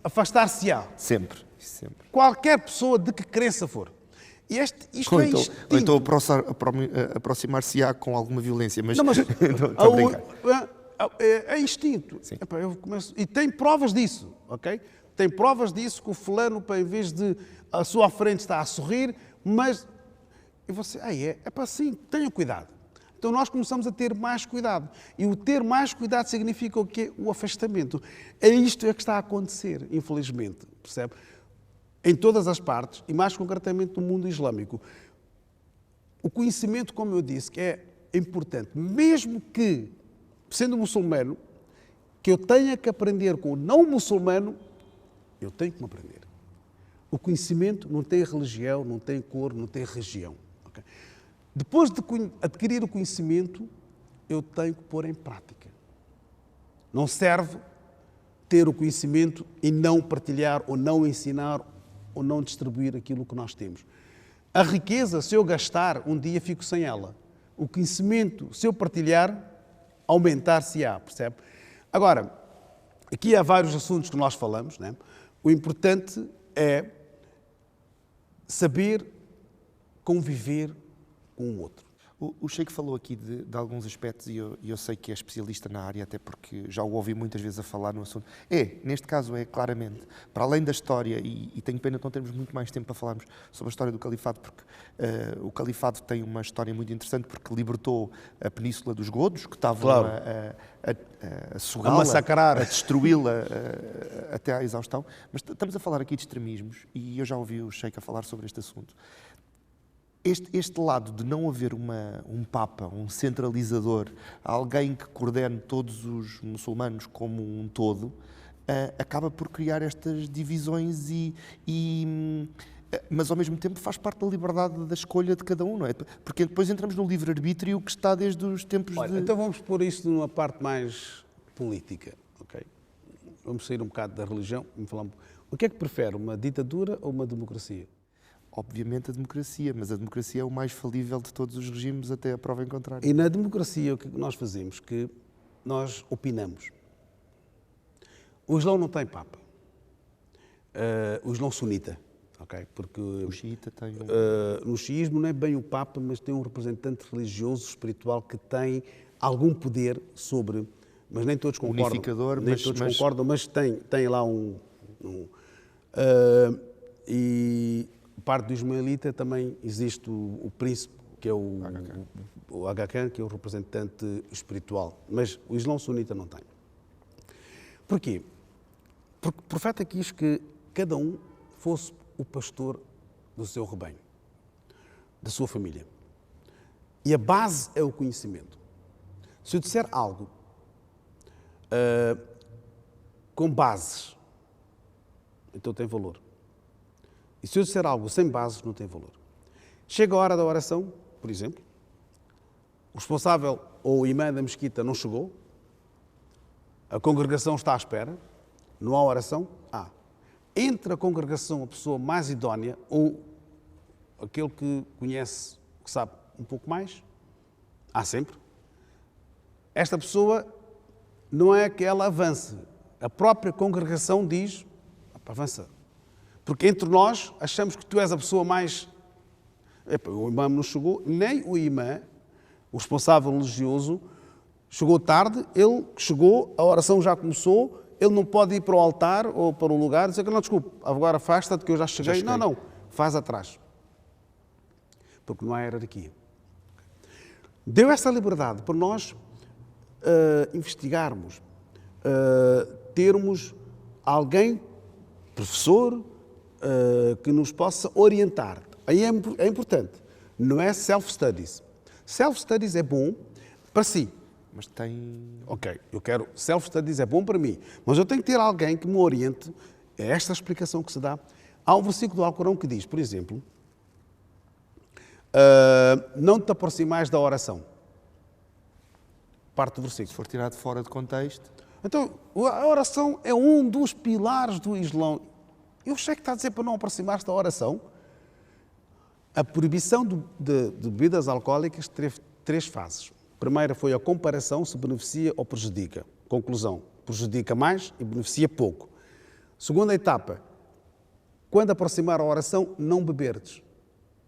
Speaker 2: Afastar-se-á.
Speaker 1: Sempre.
Speaker 2: Qualquer pessoa de que crença for. Isto é instinto.
Speaker 1: Ou então aproximar-se-á com alguma violência. Mas,
Speaker 2: não, mas é instinto.
Speaker 1: Epá,
Speaker 2: eu começo, e tem provas disso, ok? Tem provas disso que o fulano, em vez de a sua frente está a sorrir, mas... E você, é para assim, tenha cuidado. Então nós começamos a ter mais cuidado. E o ter mais cuidado significa o quê? O afastamento. É isto que está a acontecer, infelizmente, percebe? Em todas as partes, e mais concretamente no mundo islâmico. o conhecimento, como eu disse, que é importante, mesmo que, sendo muçulmano, que eu tenha que aprender com o não muçulmano, eu tenho que me aprender. O conhecimento não tem religião, não tem cor, não tem região. Okay? Depois de adquirir o conhecimento, eu tenho que pôr em prática. Não serve ter o conhecimento e não partilhar, ou não ensinar, ou não distribuir aquilo que nós temos. A riqueza, se eu gastar, um dia fico sem ela. O conhecimento, se eu partilhar, aumentar-se-á, percebe? Agora, aqui há vários assuntos que nós falamos, né? O importante é saber conviver com o outro.
Speaker 1: O Sheikh falou aqui de alguns aspectos e eu sei que é especialista na área, até porque já o ouvi muitas vezes a falar no assunto. Neste caso claramente, para além da história, e tenho pena de não termos muito mais tempo para falarmos sobre a história do Califado, porque o Califado tem uma história muito interessante, porque libertou a Península dos Godos, que estavam a sugá-la,
Speaker 2: a massacrar,
Speaker 1: a destruí-la até à exaustão. Mas estamos a falar aqui de extremismos, e eu já ouvi o Sheikh a falar sobre este assunto. Este lado de não haver um Papa, um centralizador, alguém que coordene todos os muçulmanos como um todo, acaba por criar estas divisões mas ao mesmo tempo faz parte da liberdade da escolha de cada um, não é? Porque depois entramos no livre-arbítrio que está desde os tempos
Speaker 2: Então vamos pôr isso numa parte mais política, ok? Vamos sair um bocado da religião e falar o que é que prefere, uma ditadura ou uma democracia?
Speaker 1: Obviamente a democracia, mas a democracia é o mais falível de todos os regimes até a prova em contrário.
Speaker 2: E na democracia o que nós fazemos? Que nós opinamos. O Islão não tem Papa. O Islão sunita, ok? Porque
Speaker 1: o xiita tem
Speaker 2: no xiismo não é bem o Papa, mas tem um representante religioso, espiritual, que tem algum poder sobre... Mas nem todos concordam.
Speaker 1: Unificador,
Speaker 2: concordam, mas tem lá e parte do ismaelita também existe o príncipe, que é o Aga Khan, que é o representante espiritual. Mas o Islão sunita não tem. Porquê? Porque o profeta quis que cada um fosse o pastor do seu rebanho, da sua família. E a base é o conhecimento. Se eu disser algo com bases, então tem valor. E se eu disser algo sem bases, não tem valor. Chega a hora da oração, por exemplo, o responsável ou o imã da mesquita não chegou, a congregação está à espera, não há oração, entre a congregação a pessoa mais idónea ou aquele que conhece, que sabe um pouco mais, há sempre. Esta pessoa não é que ela avance, a própria congregação diz, avança. Porque entre nós achamos que tu és a pessoa mais... o imã não chegou, nem o imã, o responsável religioso, chegou tarde, ele chegou, a oração já começou, ele não pode ir para o altar ou para o lugar e dizer que não, desculpe, agora afasta-te que eu já cheguei. Não, faz atrás. Porque não há hierarquia. Deu essa liberdade para nós investigarmos, termos alguém, professor, que nos possa orientar. Aí é importante. Não é self-studies. Self-studies é bom para si.
Speaker 1: Mas tem...
Speaker 2: Ok, eu quero... Self-studies é bom para mim. Mas eu tenho que ter alguém que me oriente. É esta a explicação que se dá. Há um versículo do Alcorão que diz, por exemplo, não te aproximais da oração. Parte do versículo.
Speaker 1: Se for tirado fora de contexto...
Speaker 2: Então, a oração é um dos pilares do Islão. Eu sei que está a dizer para não aproximar-se da oração. A proibição de bebidas alcoólicas teve 3 fases. A primeira foi a comparação, se beneficia ou prejudica. Conclusão, prejudica mais e beneficia pouco. Segunda etapa, quando aproximar a oração, não beberdes.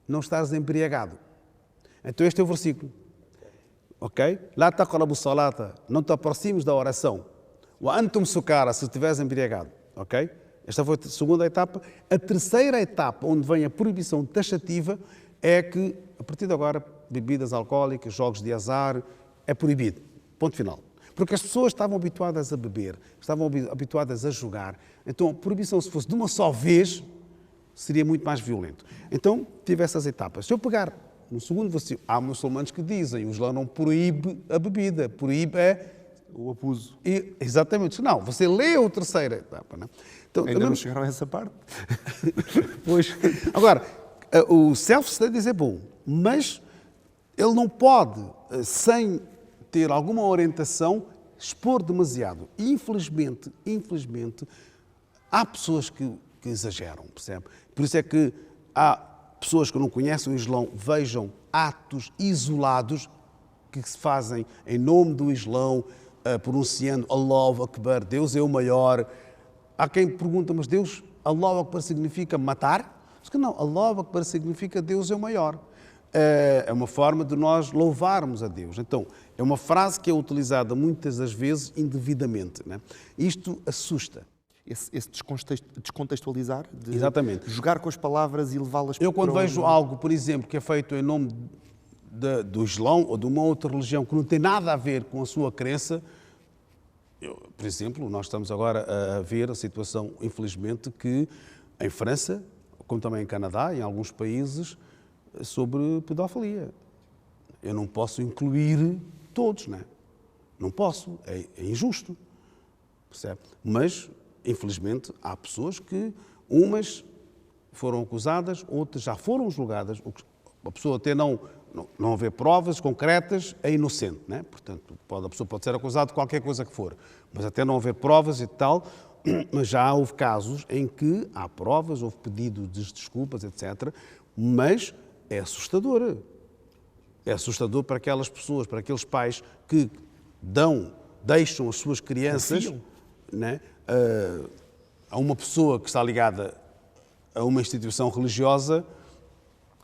Speaker 2: Não estás embriagado. Então este é o versículo. Ok? La taqrabu salata, não te aproximes da oração. Wa antum sukara, se estiveres embriagado. Ok? Esta foi a segunda etapa. A terceira etapa, onde vem a proibição taxativa, é que, a partir de agora, bebidas alcoólicas, jogos de azar, é proibido. Ponto final. Porque as pessoas estavam habituadas a beber, estavam habituadas a jogar. Então, a proibição, se fosse de uma só vez, seria muito mais violento. Então, tive essas etapas. Se eu pegar No segundo versículo, há muçulmanos que dizem, o Islão não proíbe a bebida, proíbe
Speaker 1: O abuso.
Speaker 2: Exatamente. Não, você lê a terceira etapa, não é? Então,
Speaker 1: Ainda não chegaram a essa parte?
Speaker 2: Pois. Agora, o self-studies é bom, mas ele não pode, sem ter alguma orientação, expor demasiado. Infelizmente, há pessoas que exageram, percebe? Por isso é que há pessoas que não conhecem o Islão, vejam atos isolados que se fazem em nome do Islão, pronunciando Allahu Akbar, Deus é o maior. Há quem pergunta, mas Deus, Allahu Akbar significa matar? Diz que não, Allahu Akbar significa Deus é o maior. É uma forma de nós louvarmos a Deus. Então, é uma frase que é utilizada muitas das vezes indevidamente, né? Isto assusta.
Speaker 1: Esse descontextualizar, de
Speaker 2: Exatamente.
Speaker 1: jogar com as palavras e levá-las
Speaker 2: Eu, quando
Speaker 1: para
Speaker 2: vejo algo, por exemplo, que é feito em nome do Islão ou de uma outra religião que não tem nada a ver com a sua crença, por exemplo, nós estamos agora a ver a situação, infelizmente, que em França, como também em Canadá, em alguns países, sobre pedofilia. Eu não posso incluir todos, não é? Não posso, é injusto, percebe? Mas, infelizmente, há pessoas que, umas foram acusadas, outras já foram julgadas. A pessoa até não haver provas concretas, é inocente, não é? Portanto, a pessoa pode ser acusada de qualquer coisa que for, mas até não haver provas e tal, mas já houve casos em que há provas, houve pedido de desculpas, etc., mas é assustador. É assustador para aquelas pessoas, para aqueles pais que deixam as suas crianças, né, a uma pessoa que está ligada a uma instituição religiosa.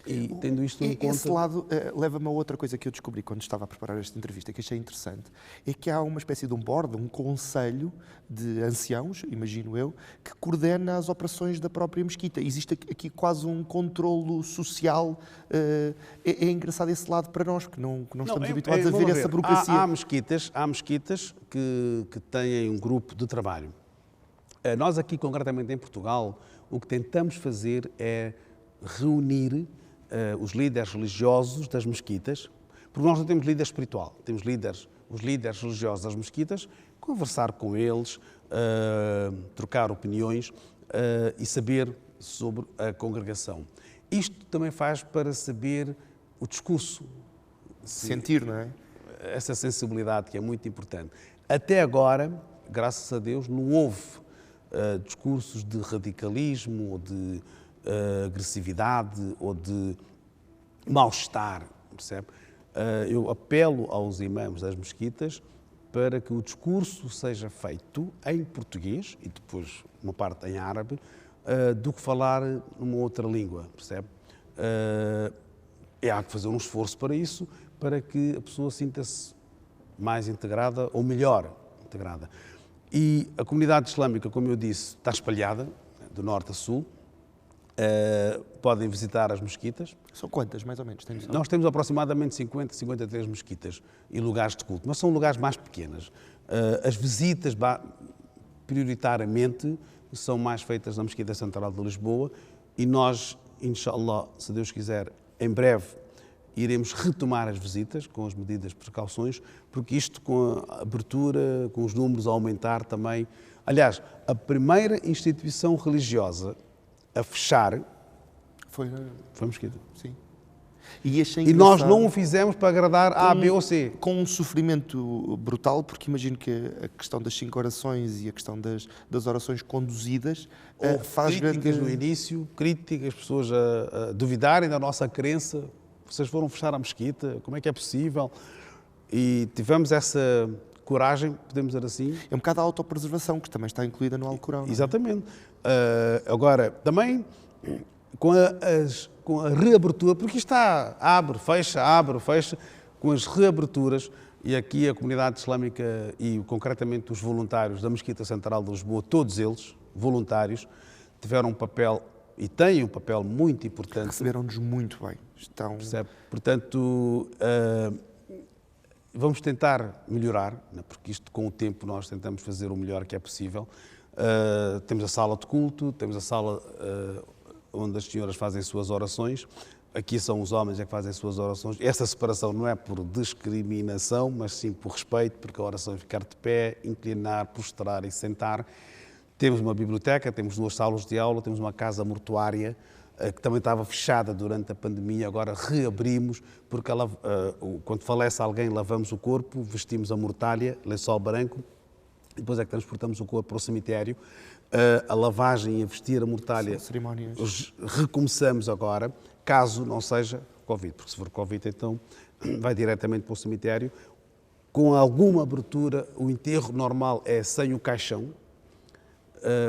Speaker 2: E tendo isto em conta...
Speaker 1: Esse lado leva-me a outra coisa que eu descobri quando estava a preparar esta entrevista, que achei interessante, é que há uma espécie de um board, um conselho de anciãos, imagino eu, que coordena as operações da própria mesquita. Existe aqui quase um controlo social. É engraçado esse lado para nós, que não estamos habituados a ver essa burocracia.
Speaker 2: Há mesquitas que têm um grupo de trabalho. Nós aqui, concretamente em Portugal, o que tentamos fazer é reunir os líderes religiosos das mesquitas, porque nós não temos líder espiritual, temos os líderes religiosos das mesquitas, conversar com eles, trocar opiniões e saber sobre a congregação. Isto também faz para saber o discurso.
Speaker 1: Sentir, não é?
Speaker 2: Essa sensibilidade que é muito importante. Até agora, graças a Deus, não houve discursos de radicalismo ou de agressividade ou de mal-estar, percebe? Eu apelo aos imãs das mesquitas para que o discurso seja feito em português e depois uma parte em árabe, do que falar numa outra língua, percebe? Há que fazer um esforço para isso, para que a pessoa sinta-se mais integrada ou melhor integrada. E a comunidade islâmica, como eu disse, está espalhada, de norte a sul. Podem visitar as mesquitas.
Speaker 1: São quantas, mais ou menos?
Speaker 2: Nós temos aproximadamente 53 mesquitas e lugares de culto, mas são lugares mais pequenas. As visitas, prioritariamente, são mais feitas na Mesquita Central de Lisboa e nós, inshallah, se Deus quiser, em breve, iremos retomar as visitas com as medidas de precauções, porque isto com a abertura, com os números a aumentar também. Aliás, a primeira instituição religiosa a fechar foi a mesquita.
Speaker 1: Sim. E
Speaker 2: nós não o fizemos para agradar A, B ou C.
Speaker 1: Com um sofrimento brutal, porque imagino que a questão das 5 orações e a questão das orações conduzidas faz
Speaker 2: críticas no início, críticas, pessoas a duvidarem da nossa crença. Vocês foram fechar a mesquita, como é que é possível? E tivemos essa coragem, podemos dizer assim.
Speaker 1: É um bocado a autopreservação, que também está incluída no Alcorão.
Speaker 2: Exatamente. Agora, também com a reabertura, porque isto está, abre, fecha, com as reaberturas, e aqui a comunidade islâmica e concretamente os voluntários da Mesquita Central de Lisboa, todos eles, voluntários, tiveram um papel e têm um papel muito importante.
Speaker 1: Receberam-nos muito bem.
Speaker 2: Percebe? Portanto, vamos tentar melhorar, porque isto com o tempo nós tentamos fazer o melhor que é possível. Temos a sala de culto, temos a sala onde as senhoras fazem suas orações, aqui são os homens que fazem as suas orações. Essa separação não é por discriminação, mas sim por respeito, porque a oração é ficar de pé, inclinar, prostrar e sentar. Temos uma biblioteca, temos 2 salas de aula, temos uma casa mortuária, que também estava fechada durante a pandemia, agora reabrimos, porque quando falece alguém, lavamos o corpo, vestimos a mortalha, lençol branco, e depois é que transportamos o corpo para o cemitério. A lavagem e a vestir a mortalha recomeçamos agora, caso não seja Covid, porque se for Covid então vai diretamente para o cemitério. Com alguma abertura, o enterro normal é sem o caixão,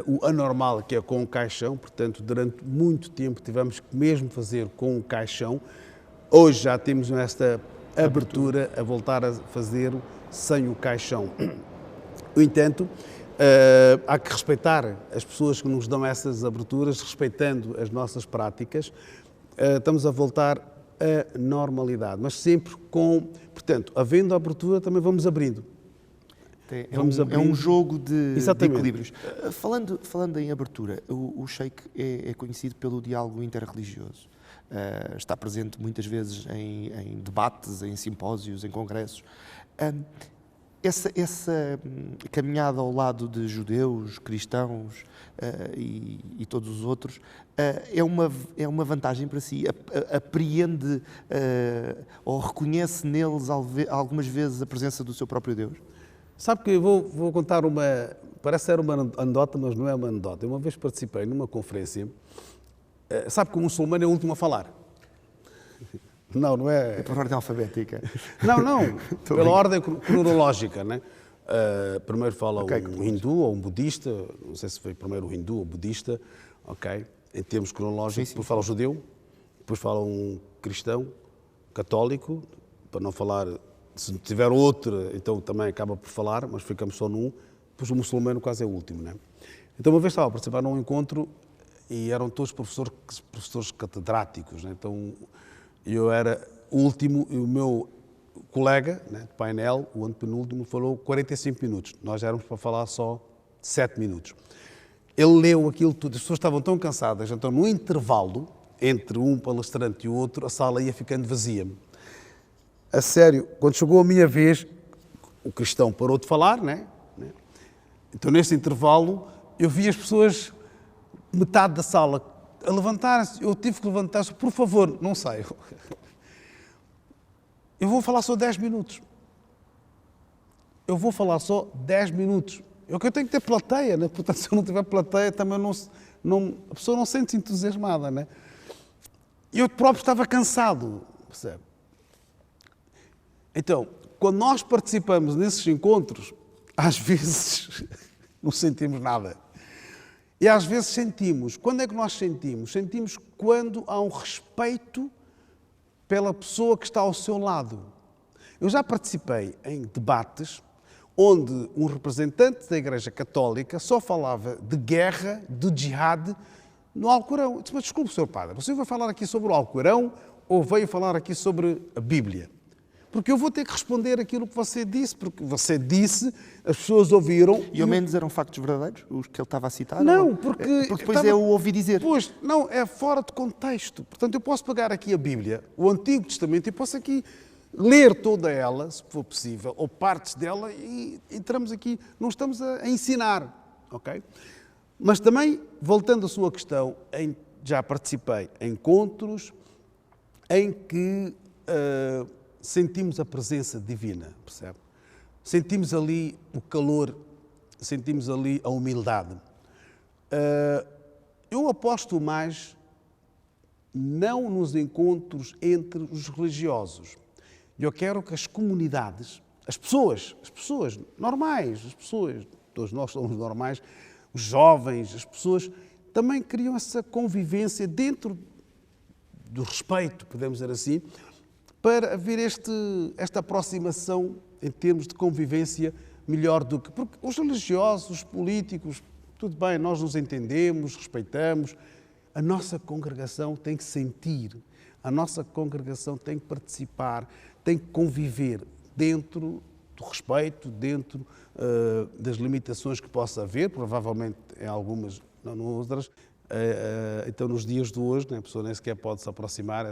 Speaker 2: o anormal que é com o caixão, portanto durante muito tempo tivemos que mesmo fazer com o caixão. Hoje já temos esta abertura a voltar a fazer sem o caixão. No entanto, há que respeitar as pessoas que nos dão essas aberturas, respeitando as nossas práticas. Estamos a voltar à normalidade, mas sempre portanto, havendo abertura, também vamos abrindo.
Speaker 1: É um jogo de equilíbrios. Falando em abertura, o Sheikh é conhecido pelo diálogo interreligioso. Está presente muitas vezes em debates, em simpósios, em congressos. Essa caminhada ao lado de judeus, cristãos e todos os outros é uma vantagem para si? Apreende ou reconhece neles algumas vezes a presença do seu próprio Deus?
Speaker 2: Sabe que eu vou contar parece ser uma anedota, mas não é uma anedota. Eu uma vez participei numa conferência. Sabe que o muçulmano é o último a falar? Não é...
Speaker 1: É por ordem alfabética.
Speaker 2: Não. Pela ordem cronológica, né? Primeiro fala um hindu ou um budista, não sei se foi primeiro um hindu ou budista, ok? Em termos cronológicos, depois fala o judeu, depois fala um cristão, católico, para não falar... Se tiver outra, então também acaba por falar, mas ficamos só num. Depois o muçulmano quase é o último, né? Então uma vez estava a participar num encontro e eram todos professores catedráticos, né? Então eu era o último e o meu colega, né, de painel, o antepenúltimo, falou 45 minutos. Nós éramos para falar só 7 minutos. Ele leu aquilo tudo, as pessoas estavam tão cansadas, então no intervalo entre um palestrante e o outro, a sala ia ficando vazia. A sério, quando chegou a minha vez, o cristão parou de falar, né? Então, nesse intervalo, eu vi as pessoas, metade da sala, a levantarem-se. Eu tive que levantar-se, por favor, não saiam. Eu vou falar só 10 minutos. Eu vou falar só 10 minutos. Eu tenho que ter plateia, né? Portanto, se eu não tiver plateia, também a pessoa não se sente entusiasmada, né? Eu próprio estava cansado, percebe? Então, quando nós participamos nesses encontros, às vezes não sentimos nada. E às vezes sentimos. Quando é que nós sentimos? Sentimos quando há um respeito pela pessoa que está ao seu lado. Eu já participei em debates onde um representante da Igreja Católica só falava de guerra, de jihad, no Alcorão. Eu disse, mas desculpe, Sr. Padre, você vai falar aqui sobre o Alcorão ou veio falar aqui sobre a Bíblia? Porque eu vou ter que responder aquilo que você disse, porque você disse, as pessoas ouviram...
Speaker 1: E ao menos eram factos verdadeiros, os que ele estava a citar?
Speaker 2: Não, porque
Speaker 1: depois eu ouvi dizer.
Speaker 2: Pois, não, é fora de contexto. Portanto, eu posso pegar aqui a Bíblia, o Antigo Testamento, e posso aqui ler toda ela, se for possível, ou partes dela, e entramos aqui, não estamos a ensinar, ok? Mas também, voltando à sua questão, já participei em encontros em que... sentimos a presença divina, percebe? Sentimos ali o calor, sentimos ali a humildade. Eu aposto mais não nos encontros entre os religiosos. Eu quero que as comunidades, as pessoas normais, todos nós somos normais, os jovens, as pessoas, também criam essa convivência dentro do respeito, podemos dizer assim, para haver esta aproximação em termos de convivência melhor do que... Porque os religiosos, os políticos, tudo bem, nós nos entendemos, respeitamos. A nossa congregação tem que sentir, a nossa congregação tem que participar, tem que conviver dentro do respeito, dentro das limitações que possa haver, provavelmente em algumas, não outras, Então, nos dias de hoje, né, a pessoa nem sequer pode se aproximar,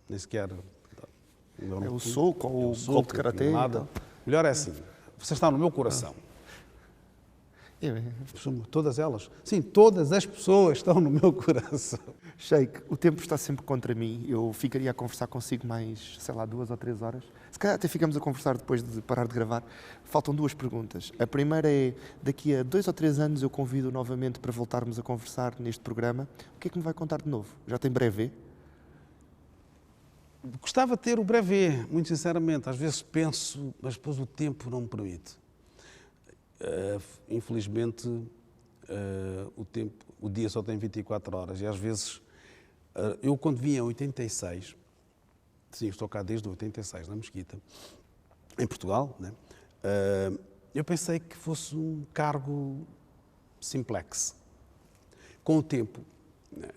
Speaker 2: nem sequer...
Speaker 1: É o soco ou o golpe de karatê?
Speaker 2: Nada. Melhor é assim, você está no meu coração. Todas elas? Sim, todas as pessoas estão no meu coração.
Speaker 1: Sheikh, o tempo está sempre contra mim. Eu ficaria a conversar consigo mais, sei lá, 2 ou 3 horas. Se calhar até ficamos a conversar depois de parar de gravar. Faltam 2 perguntas. A primeira é, daqui a 2 ou 3 anos eu convido novamente para voltarmos a conversar neste programa. O que é que me vai contar de novo? Já tem brevet?
Speaker 2: Gostava de ter o brevet, muito sinceramente. Às vezes penso, mas depois o tempo não me permite. Infelizmente, o dia só tem 24 horas e às vezes, eu quando vim em 86, sim, estou cá desde 86 na Mesquita, em Portugal, né? Eu pensei que fosse um cargo simplex. Com o tempo, né,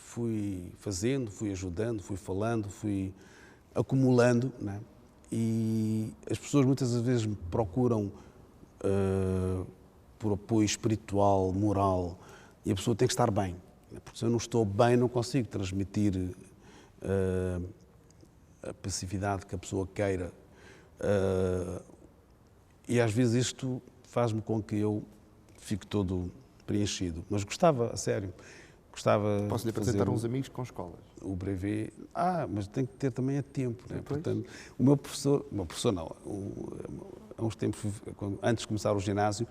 Speaker 2: fui fazendo, fui ajudando, fui falando, fui acumulando, né? E as pessoas muitas vezes me procuram por apoio espiritual, moral, e a pessoa tem que estar bem, porque se eu não estou bem não consigo transmitir a passividade que a pessoa queira, e às vezes isto faz-me com que eu fique todo preenchido, mas gostava, a sério, gostava.
Speaker 1: Posso-lhe apresentar uns amigos com escolas?
Speaker 2: O brevet, mas tem que ter também a tempo, né? Portanto, o meu professor não, há uns tempos, antes de começar o ginásio,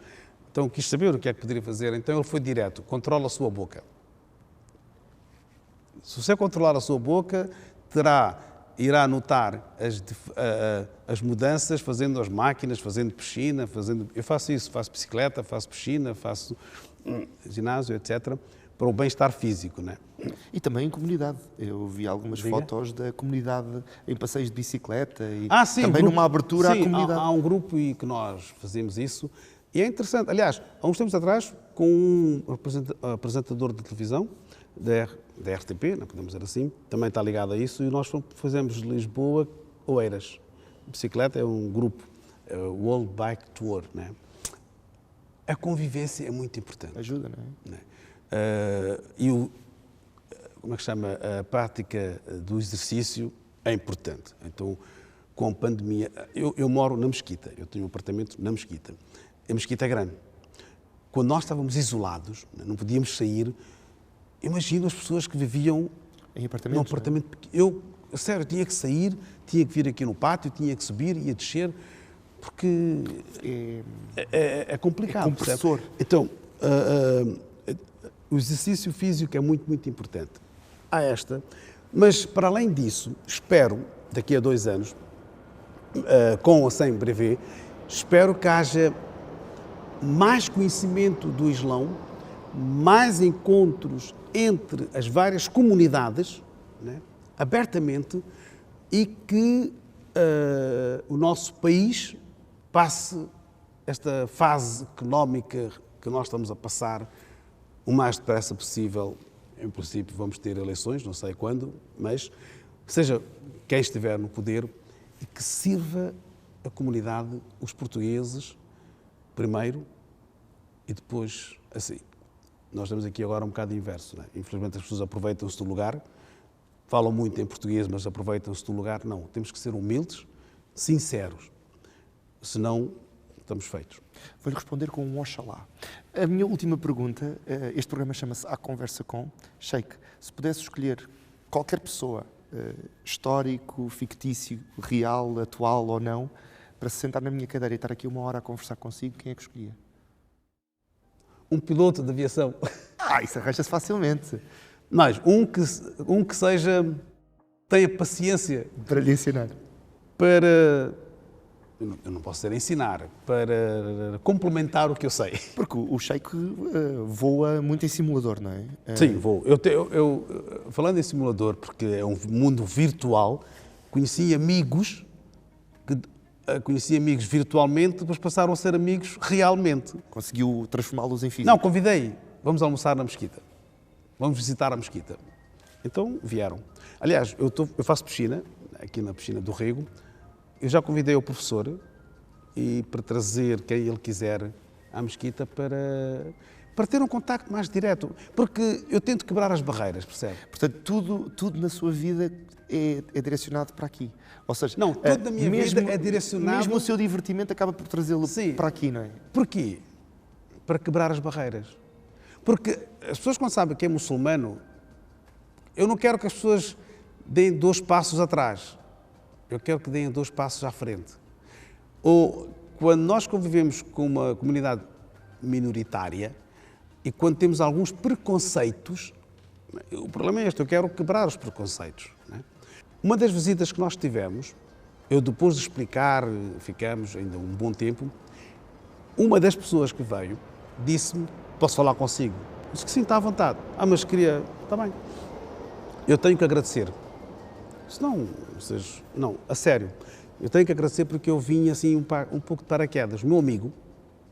Speaker 2: então quis saber o que é que poderia fazer, então ele foi direto, controla a sua boca. Se você controlar a sua boca, irá notar as mudanças, fazendo as máquinas, fazendo piscina, eu faço isso, faço bicicleta, faço piscina, faço ginásio, etc., para o bem-estar físico, né?
Speaker 1: E também em comunidade. Eu vi algumas fotos da comunidade em passeios de bicicleta e
Speaker 2: sim,
Speaker 1: também numa abertura à comunidade.
Speaker 2: Há um grupo e que nós fazemos isso e é interessante. Aliás, há uns tempos atrás, com um apresentador de televisão da RTP, não podemos dizer assim, também está ligado a isso, e nós fazemos Lisboa Oeiras. Bicicleta é um grupo, World Bike Tour, né? A convivência é muito importante.
Speaker 1: Ajuda, não é?
Speaker 2: Como é que chama? A prática do exercício é importante. Então, com a pandemia, eu moro na Mesquita, eu tenho um apartamento na Mesquita. A Mesquita é grande. Quando nós estávamos isolados, não podíamos sair, imagino as pessoas que viviam
Speaker 1: em apartamentos,
Speaker 2: num apartamento pequeno. Eu, sério, tinha que sair, tinha que vir aqui no pátio, tinha que subir, ia descer, porque é complicado.
Speaker 1: É compressor.
Speaker 2: Percebe? Então, o exercício físico é muito, muito importante. Há mas para além disso, espero, daqui a 2 anos, com ou sem brevet, espero que haja mais conhecimento do Islão, mais encontros entre as várias comunidades, né, abertamente, e que o nosso país passe esta fase económica que nós estamos a passar o mais depressa possível. Em princípio vamos ter eleições, não sei quando, mas seja quem estiver no poder e que sirva a comunidade, os portugueses, primeiro e depois assim. Nós estamos aqui agora um bocado inverso, não é? Infelizmente as pessoas aproveitam-se do lugar, falam muito em português, mas aproveitam-se do lugar. Não, temos que ser humildes, sinceros, senão estamos feitos.
Speaker 1: Vou-lhe responder com um oxalá. A minha última pergunta, este programa chama-se A Conversa Com. Sheikh, se pudesse escolher qualquer pessoa, histórico, fictício, real, atual ou não, para se sentar na minha cadeira e estar aqui 1 hora a conversar consigo, quem é que escolhia?
Speaker 2: Um piloto de aviação.
Speaker 1: Isso arranja-se facilmente.
Speaker 2: Mas um que tenha paciência
Speaker 1: para lhe ensinar.
Speaker 2: Para... Eu não posso dizer ensinar, para complementar o que eu sei.
Speaker 1: Porque o Sheikh voa muito em simulador, não é?
Speaker 2: Sim, vou. Falando em simulador, porque é um mundo virtual, conheci amigos virtualmente, depois passaram a ser amigos realmente.
Speaker 1: Conseguiu transformá-los em físico?
Speaker 2: Não, convidei. Vamos almoçar na Mesquita. Vamos visitar a Mesquita. Então vieram. Aliás, eu faço piscina, aqui na piscina do Rego. Eu já convidei o professor para trazer quem ele quiser à Mesquita para ter um contacto mais direto. Porque eu tento quebrar as barreiras, percebe?
Speaker 1: Portanto, tudo na sua vida é direcionado para aqui. Ou seja,
Speaker 2: Não, tudo na minha vida é direcionado...
Speaker 1: Mesmo o seu divertimento acaba por trazê-lo
Speaker 2: Sim.
Speaker 1: para aqui, não é?
Speaker 2: Porquê? Para quebrar as barreiras. Porque as pessoas, quando sabem que é muçulmano, eu não quero que as pessoas deem 2 passos atrás. Eu quero que deem 2 passos à frente. Ou quando nós convivemos com uma comunidade minoritária e quando temos alguns preconceitos, o problema é este, eu quero quebrar os preconceitos. Não é? Uma das visitas que nós tivemos, eu depois de explicar, ficamos ainda um bom tempo, uma das pessoas que veio disse-me, posso falar consigo? Disse que sim, está à vontade. Mas queria, está bem. Eu tenho que agradecer. Disse, não, a sério, eu tenho que agradecer porque eu vim assim um pouco de paraquedas. O meu amigo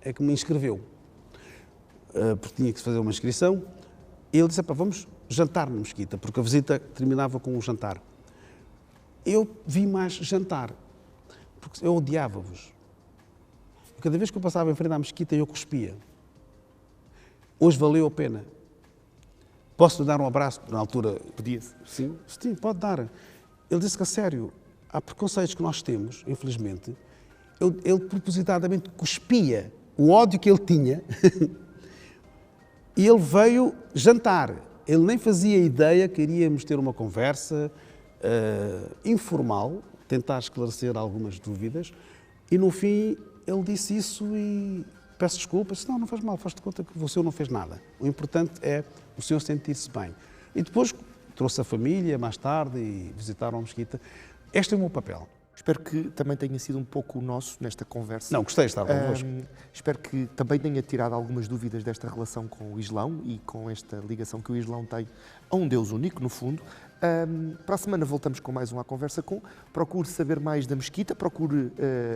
Speaker 2: é que me inscreveu, porque tinha que fazer uma inscrição. E ele disse, vamos jantar na mesquita, porque a visita terminava com um jantar. Eu vim mais jantar, porque eu odiava-vos. Cada vez que eu passava em frente à mesquita, eu cuspia. Hoje valeu a pena. Posso-lhe dar um abraço? Na altura...
Speaker 1: Podia-se.
Speaker 2: Sim, pode dar. Ele disse que, a sério, há preconceitos que nós temos, infelizmente. Ele propositadamente cuspia o ódio que ele tinha e ele veio jantar. Ele nem fazia ideia que iríamos ter uma conversa informal, tentar esclarecer algumas dúvidas e, no fim, ele disse isso e peço desculpas. Não faz mal, faz-te conta que você não fez nada. O importante é o senhor sentir-se bem. E depois trouxe a família mais tarde e visitaram a mesquita. Este é o meu papel.
Speaker 1: Espero que também tenha sido um pouco o nosso nesta conversa.
Speaker 2: Não, gostei de estar convosco.
Speaker 1: Espero que também tenha tirado algumas dúvidas desta relação com o Islão e com esta ligação que o Islão tem a um Deus único, no fundo. Para a semana voltamos com mais um À Conversa Com. Procure saber mais da mesquita, procure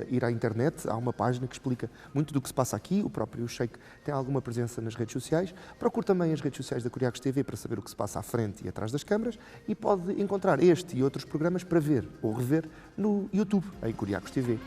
Speaker 1: ir à internet. Há uma página que explica muito do que se passa aqui. O próprio Sheikh tem alguma presença nas redes sociais. Procure também as redes sociais da Curiacos TV para saber o que se passa à frente e atrás das câmaras. E pode encontrar este e outros programas para ver ou rever no YouTube, em Curiacos TV.